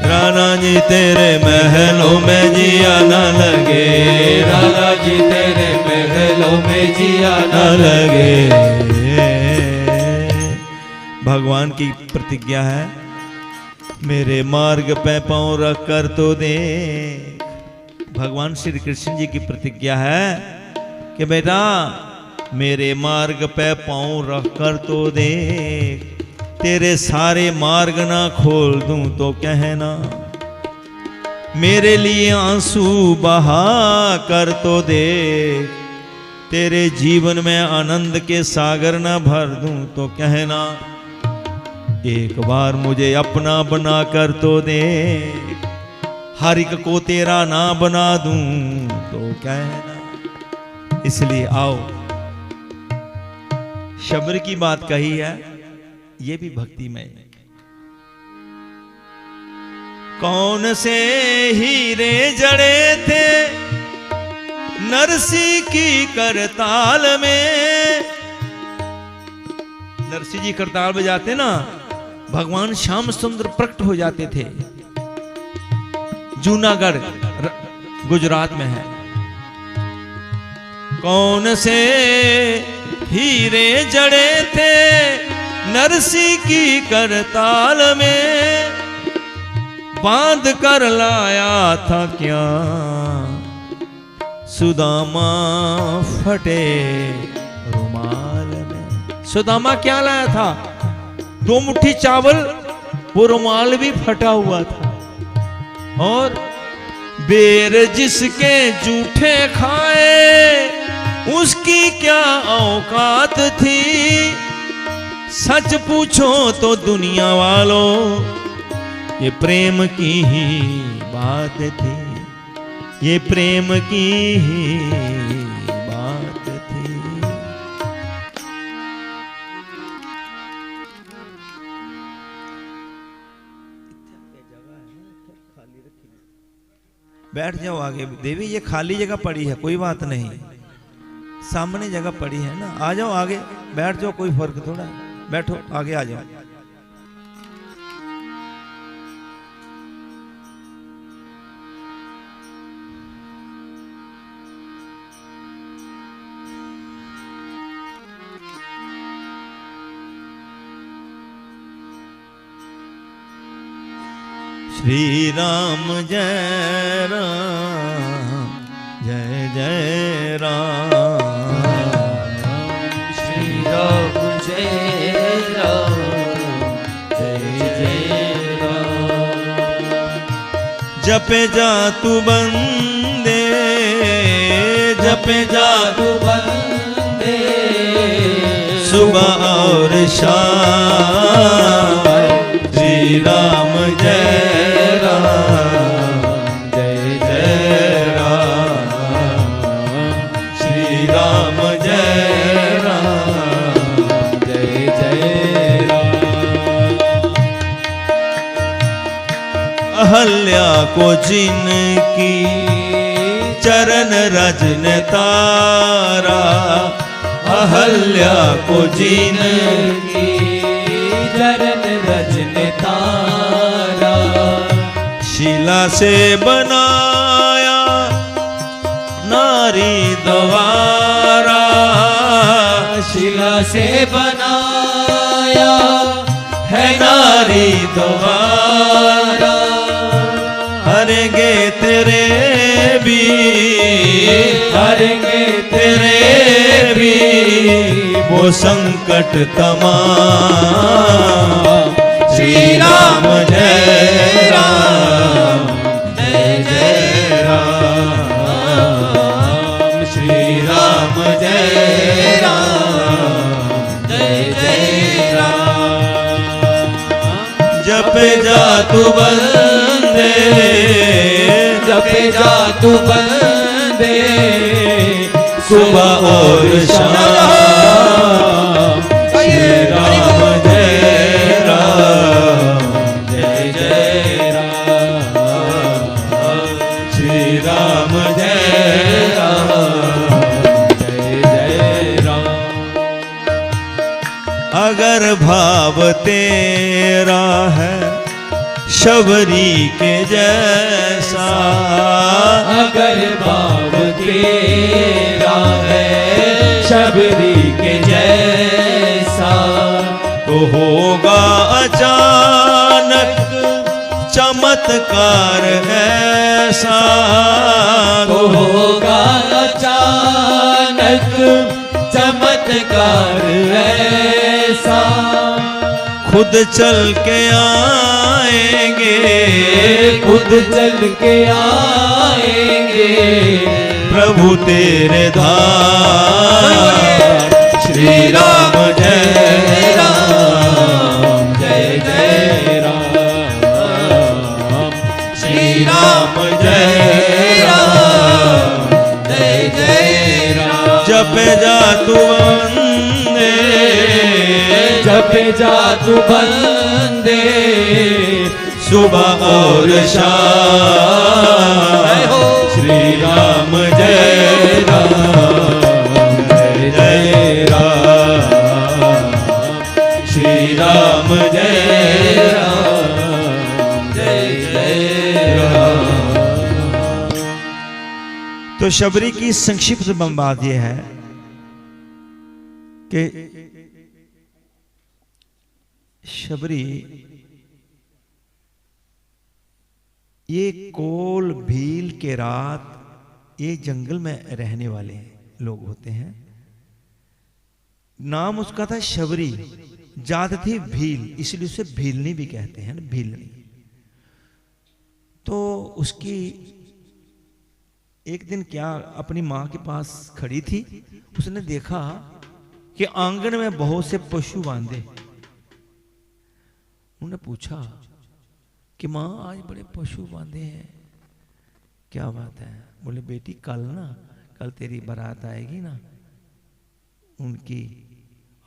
राणा जी तेरे महलों में जिया न लगे, राणा जी तेरे महलों में जिया न न लगे। लगे। भगवान की प्रतिज्ञा है, मेरे मार्ग पे पांव रख कर तो दे। भगवान श्री कृष्ण जी की प्रतिज्ञा है कि बेटा मेरे मार्ग पे पांव रख कर तो दे, तेरे सारे मार्ग ना खोल दूं तो कहना, मेरे लिए आंसू बहा कर तो दे, तेरे जीवन में आनंद के सागर ना भर दूं तो कहना, एक बार मुझे अपना बना कर तो दे, हर एक को तेरा ना बना दूं तो कहना। इसलिए आओ, शबर की बात कही है, ये भी भक्ति में। कौन से हीरे जड़े थे नरसी की करताल में। नरसी जी करताल बजाते ना, भगवान श्याम सुंदर प्रकट हो जाते थे। जूनागढ़ गुजरात में है। कौन से हीरे जड़े थे नरसी की करताल में, बांध कर लाया था क्या सुदामा फटे रुमाल में। सुदामा क्या लाया था? 2 मुट्ठी चावल, वो रुमाल भी फटा हुआ था। और बेर जिसके जूठे खाए उसकी क्या औकात थी। सच पूछो तो दुनिया वालों ये प्रेम की ही बात थी, ये प्रेम की ही बात थी। बैठ जाओ आगे। देवी ये खाली जगह पड़ी है, कोई बात नहीं, सामने जगह पड़ी है ना, आ जाओ आगे बैठ जाओ, कोई फर्क थोड़ा है। बैठो, आगे आ जाओ। श्री राम जय राम, जय जय राम, श्री राम जय राम, जय जय राम। जपे जा तू बंदे, जपे जा तू बंदे, सुबह और शाम। श्री राम जय राम, जय जय राम, श्री राम जय राम, जय जय राम। को जिनकी चरण रज ने तारा, अहल्या को जिनकी चरण रज ने तारा, शिला से बनाया नारी द्वारा, शिला से बनाया है नारी द्वारा, हरेंगे तेरे भी, हरेंगे तेरे भी वो संकट तमाम। श्री राम जय राम, जय जय राम, श्री राम जय राम, जय जय राम। जपे जा तू बंदे, जपे जा तू बंदे, सुबह और शाम। श्री राम जय राम, जय जय राम, श्री राम जय राम, जय जय राम। अगर भाव तेरा है शबरी के जैसा, अगर भाव तेरा है शबरी के जैसा, तो होगा अचानक चमत्कार ऐसा, तो होगा अचानक चमत्कार ऐसा, खुद चल के आएंगे, खुद चल के आएंगे प्रभु तेरे धाम। श्री राम जय राम, जय जय राम, श्री राम जय राम, जय जय राम। जपे जा तू बंदे, जपे जा तू बंदे, सुबह और शाम। श्री राम जय राम, जय जय राम, श्री राम जय राम, जय जय राम। तो शबरी की संक्षिप्त बात यह है कि शबरी ये कोल भील के रात ये जंगल में रहने वाले लोग होते हैं। नाम उसका था शबरी, जात थी भील, इसलिए उसे भीलनी भी कहते हैं ना, भीलनी। तो उसकी एक दिन क्या अपनी माँ के पास खड़ी थी, उसने देखा कि आंगन में बहुत से पशु बांधे। उन्होंने पूछा कि माँ आज बड़े पशु बांधे हैं, क्या बात है? बोले बेटी कल तेरी बारात आएगी ना, उनकी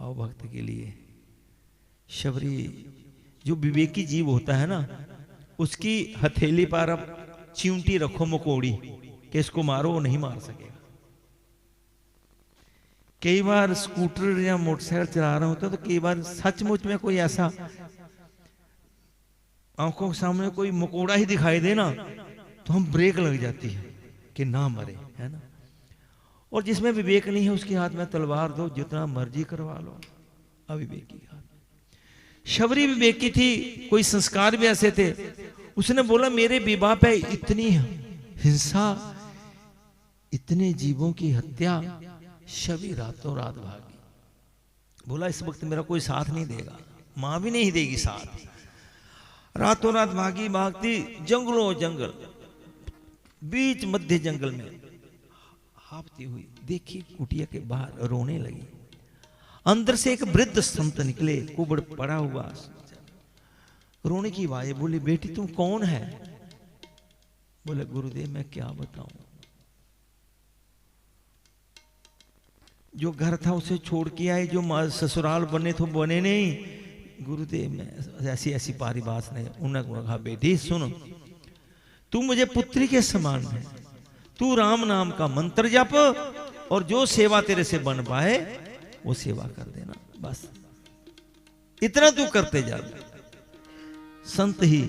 आओ भक्त के लिए। शबरी जो विवेकी जीव होता है ना, उसकी हथेली पर अब चिमटी रखो मकोड़ी कि इसको मारो, वो नहीं मार सकेगा। कई बार स्कूटर या मोटरसाइकिल चला रहा होता तो कई बार सचमुच में कोई ऐसा आंखों के सामने कोई मकोड़ा ही दिखाई दे ना, तो हम ब्रेक लग जाती है कि ना मरे, है ना। और जिसमें विवेक नहीं है उसके हाथ में तलवार दो, जितना मर्जी करवा लो, अविवेकी हाथ। शबरी विवेकी थी, कोई संस्कार भी ऐसे थे। उसने बोला मेरे विवाह पे इतनी हिंसा, इतने जीवों की हत्या, शबरी रातों रात भागी। बोला इस वक्त मेरा कोई साथ नहीं देगा, मां भी नहीं देगी साथ। रातों रात भागी, भागती जंगलों जंगल, बीच मध्य जंगल में हाफती हुई देखी कुटिया के बाहर रोने लगी। अंदर से एक वृद्ध संत निकले, कुबड़ पड़ा हुआ, रोने की आवाज। बोली बेटी तुम कौन है? बोले गुरुदेव मैं क्या बताऊं, जो घर था उसे छोड़ के आए, जो ससुराल बने तो बने नहीं। गुरुदेव में ऐसी ऐसी पारी बात नहीं। उन्होंने कहा बेटी सुनो, तू मुझे पुत्री के समान है, तू राम नाम का मंत्र जप और जो सेवा तेरे से बन पाए वो सेवा कर देना, बस इतना तू करते जा। संत ही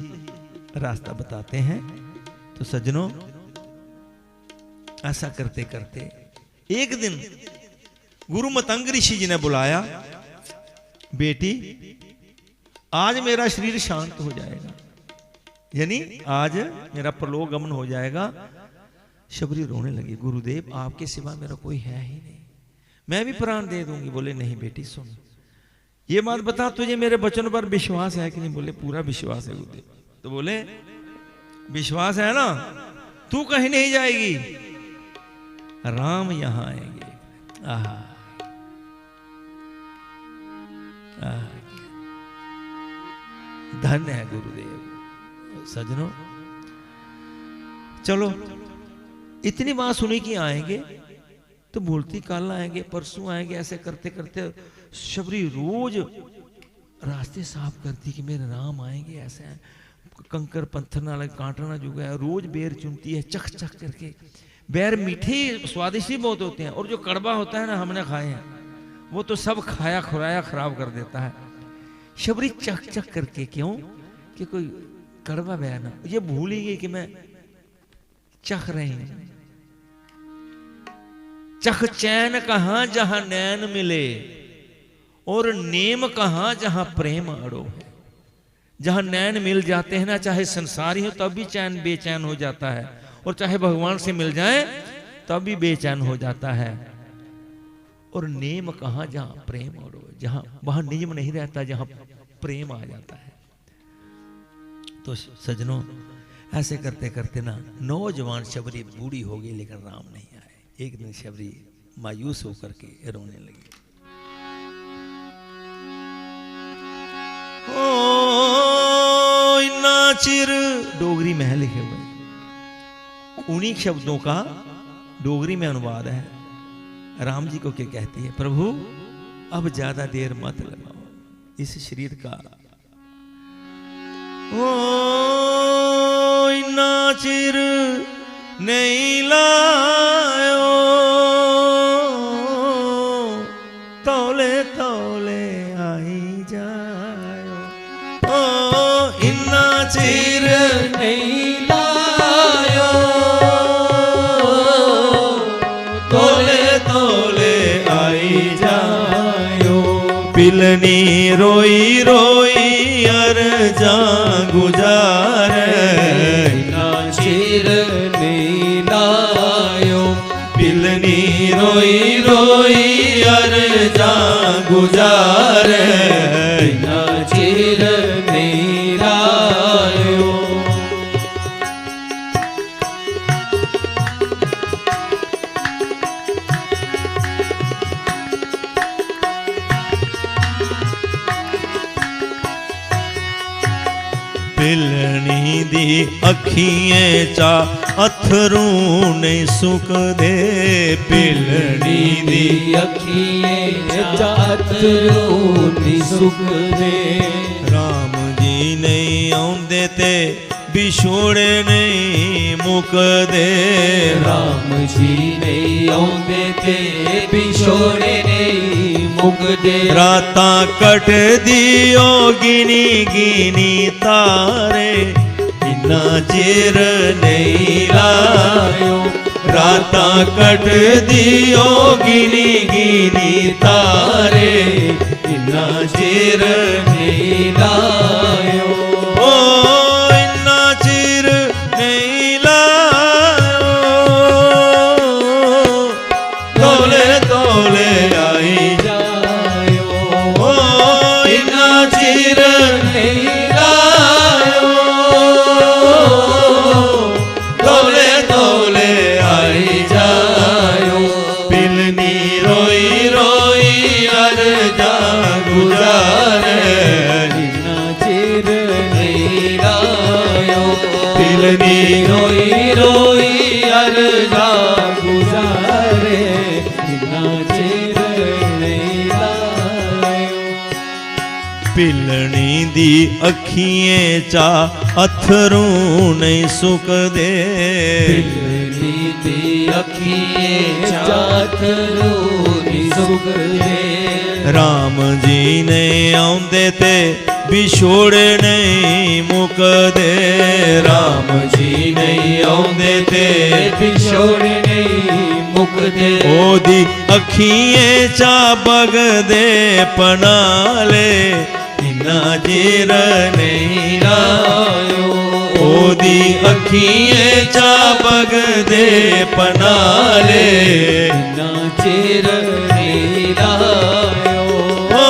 रास्ता बताते हैं। तो सज्जनों, ऐसा करते करते एक दिन गुरु मतंग ऋषि जी ने बुलाया, बेटी आज मेरा शरीर शांत हो जाएगा, यानी आज मेरा परलोक गमन हो जाएगा। शबरी रोने लगी, गुरुदेव आपके सिवा मेरा कोई है ही नहीं, मैं भी प्राण दे दूंगी। बोले नहीं बेटी सुन, ये बात बता तुझे मेरे वचन पर विश्वास है कि नहीं? बोले पूरा विश्वास है गुरुदेव। तो बोले विश्वास है ना, तू कहीं नहीं जाएगी, राम यहां आएंगे। आहा, धन्य है गुरुदेव। सज्जनों चलो, इतनी बात सुनी कि आएंगे, तो बोलती कल आएंगे, परसों आएंगे, ऐसे करते करते शबरी रोज रास्ते साफ करती कि मेरे राम आएंगे। ऐसे है, कंकर पत्थर ना लगे, कांटा ना जुगा है, रोज बेर चुनती है चख चख करके। बेर मीठे स्वादिष्ट ही बहुत होते हैं, और जो कड़वा होता है ना, हमने खाए हैं, वो तो सब खाया खुराया खराब कर देता है। शबरी चख चख करके, क्यों कि कोई कड़वा बेर ना, ये भूल ही गई कि मैं चख रही हूं। चख चैन कहां जहां नैन मिले, और नेम कहां जहां प्रेम अड़ो है। जहां नैन मिल जाते हैं ना, चाहे संसारी हो तब भी चैन बेचैन हो जाता है, और चाहे भगवान से मिल जाए तब भी बेचैन हो जाता है। और नेम कहां जहां प्रेम अड़ो, जहां वहां नियम नहीं रहता, जहां प्रेम आ जाता है। तो सजनों ऐसे करते करते ना नौजवान शबरी बूढ़ी हो गई, लेकिन राम नहीं आए। एक दिन शबरी मायूस होकर के रोने लगी। ओ इन्ना चिर, डोगरी में है लिखे हुए, उन्हीं शब्दों का डोगरी में अनुवाद है। राम जी को क्या कहती है? प्रभु अब ज्यादा देर मत लगाओ इस शरीर का। ओ इन्ना चिर नहीं लायो, तौले तौले आई जायो। ओ इन्ना चिर नहीं लायो, तौले तौले आई जायो। पिलनी रोई रोई अर्जा गुजारे, इन्ना चिर नहीं लायो। पिलनी रोई रोई अर्जा गुजारे, इन्ना चिर नहीं लायो। पिलनी दी अखियां चा अथरू नहीं सुख दे। पिलनी दी अखियां चा अथरू नहीं सुख दे। राम जी नहीं आउंदे ते बिछोड़े नहीं मुकदे। राम जी नहीं आउंदे ते बिछोड़े नहीं मुकदे। रातां कट दियो गिनी गिनी तारे, इन्ना चिर नहीं लायो। रातां कट दियो गिनी गिनी तारे, इन्ना चिर नहीं लायो। ओ इन्ना चिर नहीं लायो, तौले तौले आई जायो। ओ इन्ना चिर नहीं लायो, तौले तौले आई जायो। पिलनी रोई रोई अर्जा गुजारे, इन्ना चिर नहीं लायो। पिलनी रोई रोई अर्जा गुजारे, इन्ना चिर नहीं लायो। पिलनी दी अखिएं चा अथरू नहीं सुकदे, पिलनी दी अखिएं चा अथरू नहीं सुकदे। राम जी ने आंदे ते बिछोड़े नहीं मुकदे, राम जी नहीं आंदे ते बिछोड़े नहीं मुकदे। ओदी अखिएं चा बगदे पनाले इन्ना चिर नहीं लायो, ओदी अखिएं चा बगदे पनाले इन्ना चिर नहीं लायो, ओ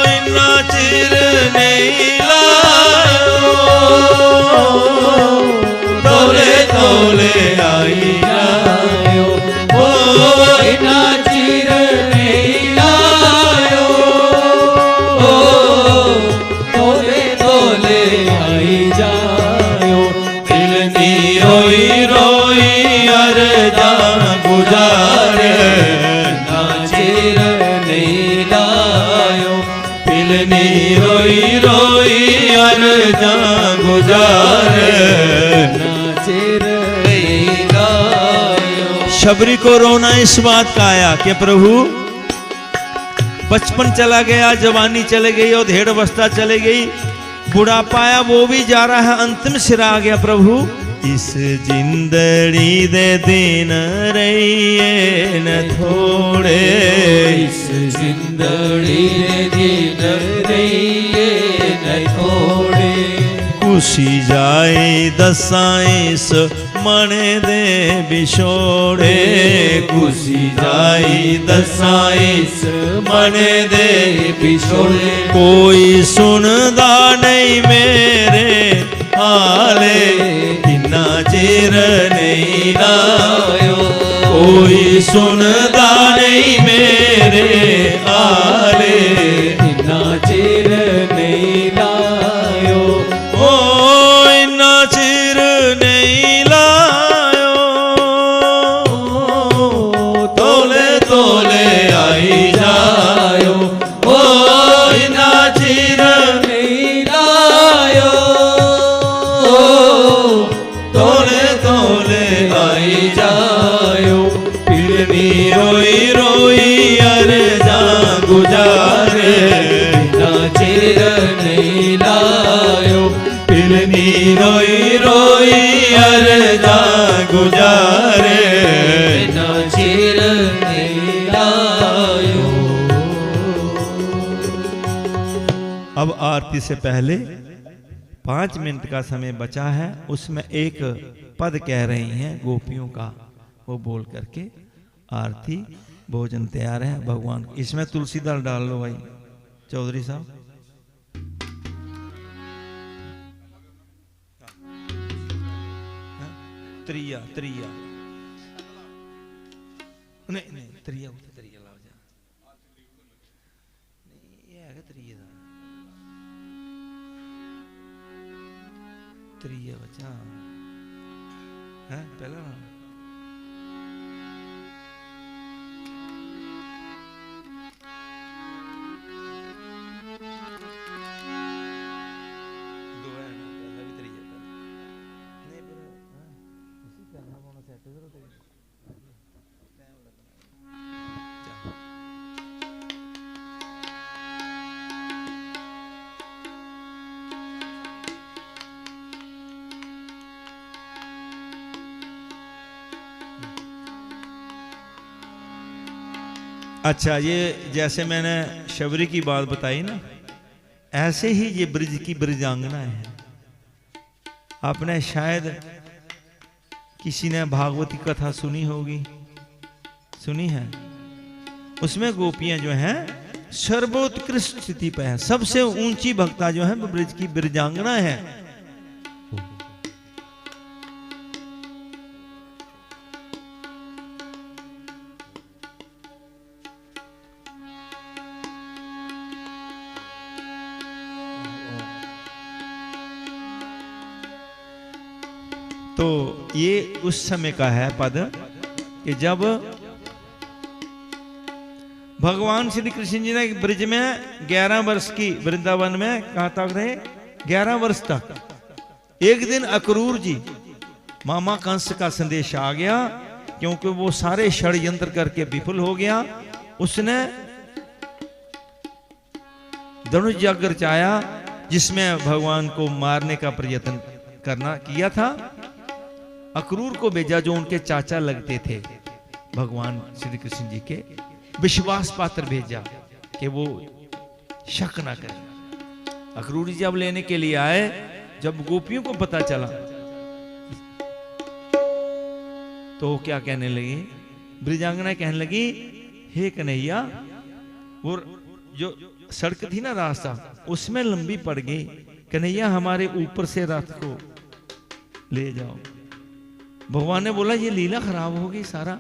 इन्ना चिर नहीं लायो। तोले तोले आई लायो, ओ इन्ना चिर नहीं लायो, ओ तोले तोले आई जायो। पिलनी रोई रोई अरजा गुजारे, इन्ना चिर नहीं लायो, पिलनी रोई रोई अरजा गुजारे। इन्ना चिर नहीं लायो। शबरी को रोना इस बात का आया कि प्रभु बचपन चला गया, जवानी चले गई और धेड़ अवस्था चले गई, बुढ़ापा आया वो भी जा रहा है, अंतिम सिरा आ गया। प्रभु इस जिंदड़ी दे दिन रहिए न थोड़े, इस जिंदड़ी दे दिन रहिए न थोड़े। खुशी जाए दसाइस मन दे बिछोड़े, खुशी जाए दसाइस मन दे बिछोड़े। कोई सुनदा नहीं मेरे हाले इन्ना चिर नहीं लायो, कोई सुनदा नहीं मेरे हाले इन्ना चिर नहीं लायो, ओ इन्ना चिर नहीं लायो। तोले तोले आई जायो, ओ इन्ना चिर नहीं लायो, तोले तोले आई जायो। पिलनी रोई रोई अरजा गुजारे, इन्ना चिर नहीं लायो, पिलनी रोई रोई अरजा गुजारे। इन्ना चिर नहीं लायो। अब आरती से पहले 5 मिनट का समय बचा है, उसमें एक पद कह रही हैं गोपियों का, वो बोल करके आरती भोजन तैयार है भगवान। इसमें तुलसी दल डाल लो भाई चौधरी साहब। त्रिया त्रिया नहीं नहीं त्रिया त्रिया लाओ जा नहीं ये है त्रिया दा त्रिया बचा है पहला ना दो है ना पहला भी त्रिया था नहीं पर इसी करना होना सेट जरूर टाइम लगना। अच्छा, ये जैसे मैंने शबरी की बात बताई ना, ऐसे ही ये ब्रिज की ब्रिजांगना है। आपने शायद किसी ने भागवती कथा सुनी होगी, सुनी है? उसमें गोपियां जो हैं सर्वोत्कृष्ट स्थिति पे है, सबसे ऊंची भक्ता जो है वो ब्रिज की ब्रिजांगना है। तो ये उस समय का है पद कि जब भगवान श्री कृष्ण जी ने ब्रिज में 11 वर्ष की, वृंदावन में कहाँ तक रहे? 11 वर्ष तक। एक दिन अक्रूर जी, मामा कंस का संदेश आ गया, क्योंकि वो सारे षड्यंत्र करके विफल हो गया। उसने धनुष यज्ञ रचाया, जिसमें भगवान को मारने का प्रयत्न किया था। अक्रूर को भेजा, जो उनके चाचा लगते थे भगवान श्री कृष्ण जी के, विश्वास पात्र भेजा कि वो शक ना करे। अक्रूर जी जब लेने के लिए आए, जब गोपियों को पता चला तो क्या कहने लगी? ब्रिजांगना कहने लगी, हे कन्हैया, वो जो सड़क थी ना, रास्ता, उसमें लंबी पड़ गई, कन्हैया हमारे ऊपर से रथ को ले जाओ। भगवान ने बोला ये लीला खराब होगी सारा,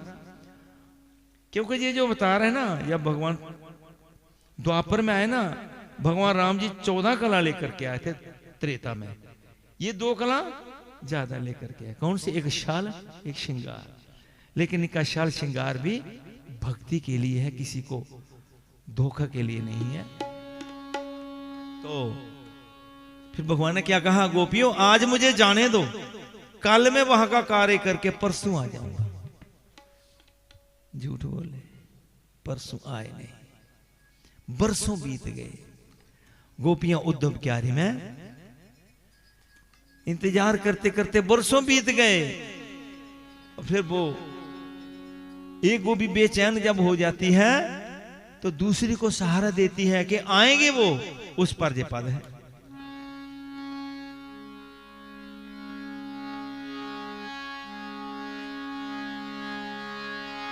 क्योंकि ये जो बता रहे हैं ना, जब भगवान द्वापर में आए ना, भगवान राम जी 14 कला लेकर के आए थे त्रेता में, ये 2 कला ज्यादा लेकर के आए। कौन सी? एक शाल, एक श्रृंगार। लेकिन इनका शाल श्रृंगार भी भक्ति के लिए है, किसी को धोखा के लिए नहीं है। तो फिर भगवान ने क्या कहा? गोपियों, आज मुझे जाने दो, कल मैं वहां का कार्य करके परसों आ जाऊंगा। झूठ बोले, परसों आए नहीं, बरसों बीत गए। गोपियां उद्धव क्यारी में इंतजार करते करते बरसों बीत गए। फिर वो एक गोपी बेचैन जब हो जाती है, तो दूसरी को सहारा देती है कि आएंगे वो। उस पर जे पद है,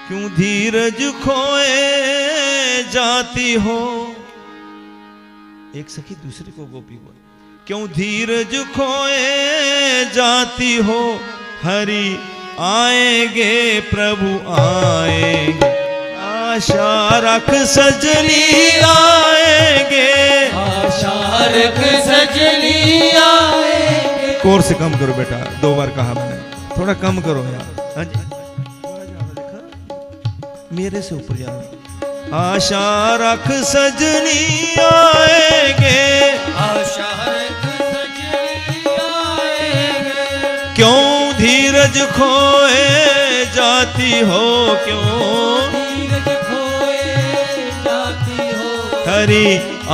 क्यों धीरज खोए जाती हो। एक सखी दूसरी को गोपी को, क्यों धीरज खोए जाती हो, हरि आएंगे प्रभु आएंगे, आशा रख सजनी आएंगे, आशा रख सजनी आएंगे। कोर से कम करो बेटा, 2 बार कहा मैंने, थोड़ा कम करो यार। हाँ जी, मेरे से ऊपर जाओ। आशा रख सजनी आएंगे, आशा रख सजनी आएंगे। क्यों धीरज खोए जाती हो, क्यों धीरज खोए जाती हो, हरि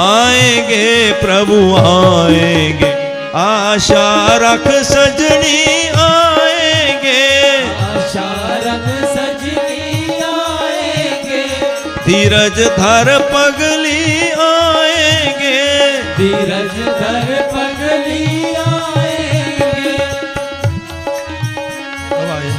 आएंगे प्रभु आएंगे, आशा रख सजनी आएंगे, आशा रख सजनी आएंगे। धीरज धर पगली आएंगे, धीरज धर पगली आएंगे। अब आइए।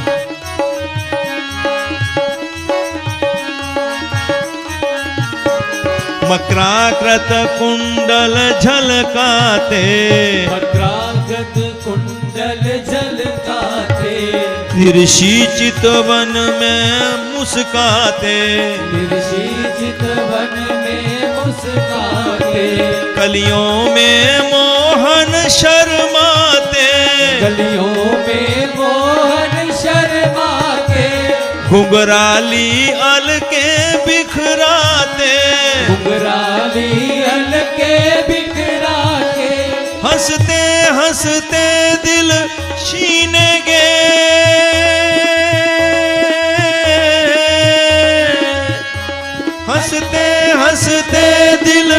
मकराकृत कुंडल झलकाते, मकराकृत कुंडल झलकाते, ऋषि चितवन में मुस्काते, ऋषि चितवन में मुस्काते, कलियों में मोहन शर्माते, गलियों में मोहन शर्माते, घुंघराली अलके बिखराते, घुंघराली अलके बिखराते, हंसते हंसते दिल छीनेंगे, हंसते हंसते दिल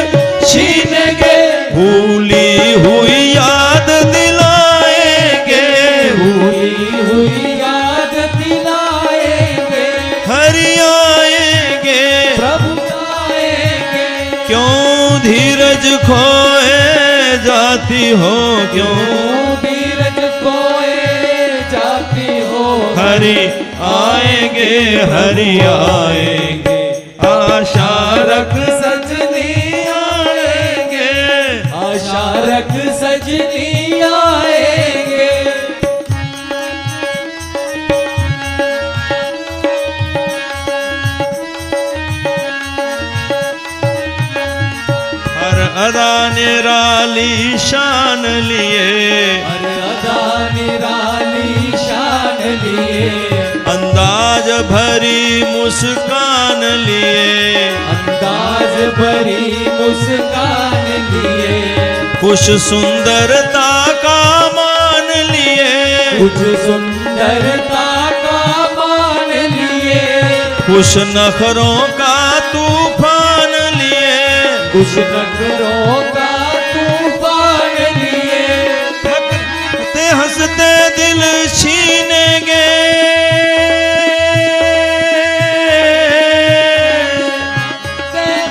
छीनेंगे, भूली हुई याद दिलाएंगे, भूली हुई याद दिलाएंगे, हरि आएंगे प्रभु आएंगे। क्यों धीरज खोए जाती हो, क्यों धीरज खोए जाती हो, हरि आएंगे, हरि आएंगे, आशा रख सजनी आएंगे, आशा रख सजनी आएंगे। हर अदा निराली शान लिए, हर अदा निराली शान लिए, अंदाज भरी मुस्कान लिए, नाज भरी मुस्कान लिए, कुछ सुंदरता का मान लिए, कुछ सुंदरता का मान लिए, कुछ नखरों का तूफान लिए, कुछ नखरों का तूफान लिए, हंसते हंसते दिल छीनेंगे,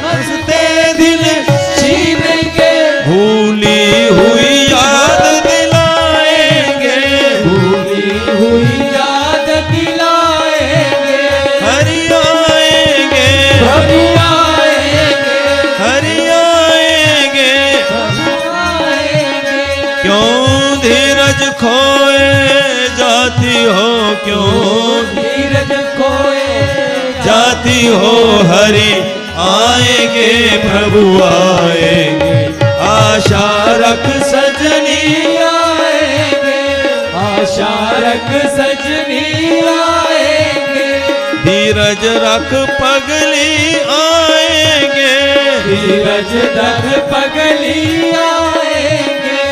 हंसते दिल छीनेंगे, भूली हुई याद दिलाएंगे, भूली हुई याद दिलाएंगे, हरि आएंगे, प्रभु आएंगे, हरि आएंगे, प्रभु आएंगे। क्यों धीरज खोए जाती हो, क्यों धीरज खोए जाती हो, हरि आएंगे, प्रभु आएंगे, आशा रख सजनी, आएंगे, आशा रख सजनी आएंगे, धीरज रख पगली आएंगे, धीरज रख पगली आएंगे।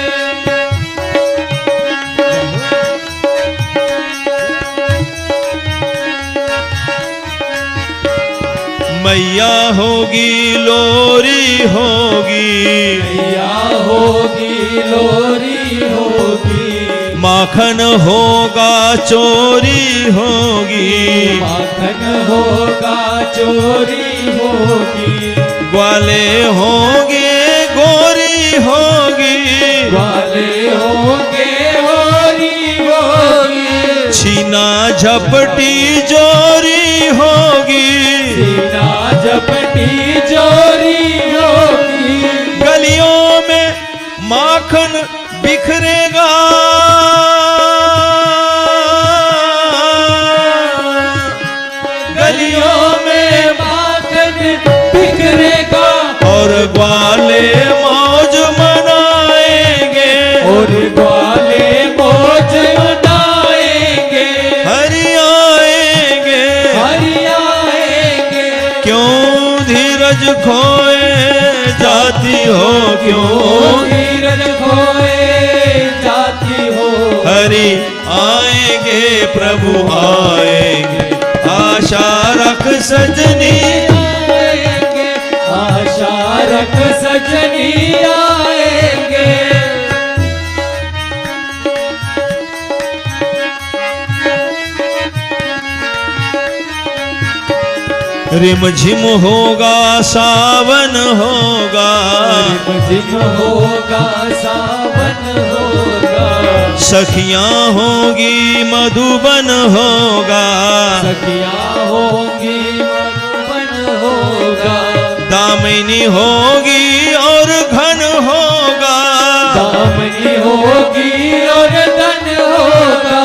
मैया होगी लोरी होगी, मैया होगी लोरी होगी, माखन होगा चोरी होगी, माखन होगा चोरी होगी, ग्वाले होंगे गोरी होगी, वाले होंगे होरी होगी, छीना झपटी जोरी होगी, सीना झपटी जोरी होगी, गलियों में माखन बिखरेगा, गलियों में माखन बिखरेगा, और ग्वाले मौज मनाएंगे, और ग्वाले मौज मनाएंगे, हरि आएंगे, हरि आएंगे। क्यों धीरज खोए जाती हो, क्यों धीरज खोए जाती हो, हरि आएंगे, प्रभु आएंगे, आशा रख सजनी, आएंगे, आशा रख सजनी आएंगे। रिमझिम होगा सावन होगा, रिमझिम होगा सावन होगा, सखियां होगी मधुबन होगा, सखियां होंगी मधुबन होगा, दामिनी होगी और घन होगा, दामनी होगी और धन होगा,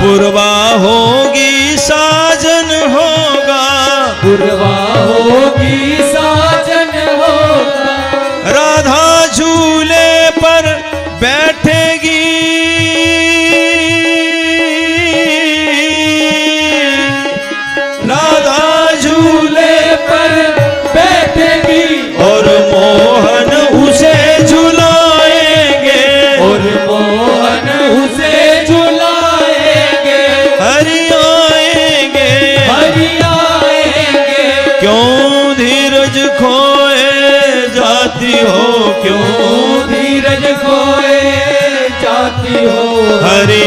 पुरवा होगी साजन होगा, पुरवा होगी साजन होगा, राधा झूले पर बैठेगी, राधा झूले पर बैठेगी, और मोहन उसे झुलाएंगे, और मोहन उसे झुलाएंगे, हरि आएंगे, हरि आएंगे। क्यों धीरज खोए जाती हो, क्यों धीरज खोए जाती हो, हरि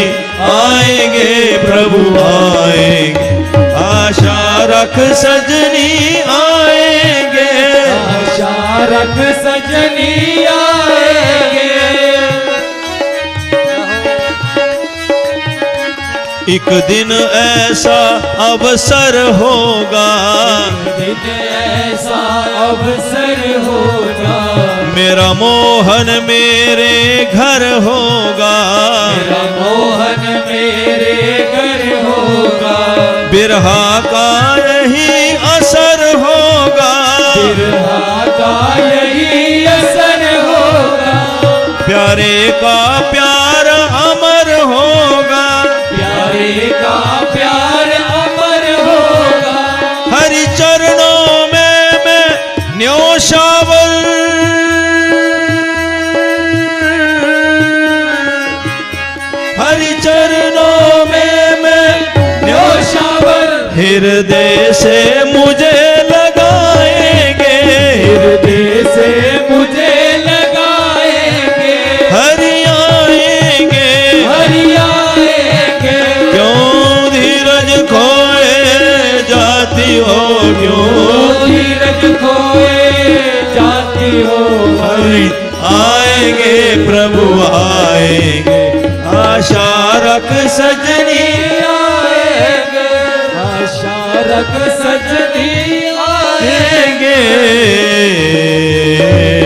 आएंगे, प्रभु आएंगे, आशा रख सजनी आएंगे, आशा रख सजनी आएंगे। एक दिन ऐसा अवसर होगा, दिन ऐसा अवसर होगा, मेरा मोहन मेरे घर होगा, मेरा मोहन मेरे घर होगा, बिरहा का यही असर होगा, बिरहा का यही असर होगा, प्यारे का प्यार अमर होगा, प्यारे का प्यार अमर होगा, हरि चरणों में मैं न्योता हृदय से मुझे लगाएंगे, हृदय से मुझे लगाएंगे, हरि आएंगे, हरि आएंगे। क्यों धीरज खोए जाती हो, क्यों धीरज खोए जाती हो, हरि आएंगे, प्रभु आएंगे, आशा रख सजनी आएंगे, आशा रख सजनी आएंगे। आएंगे।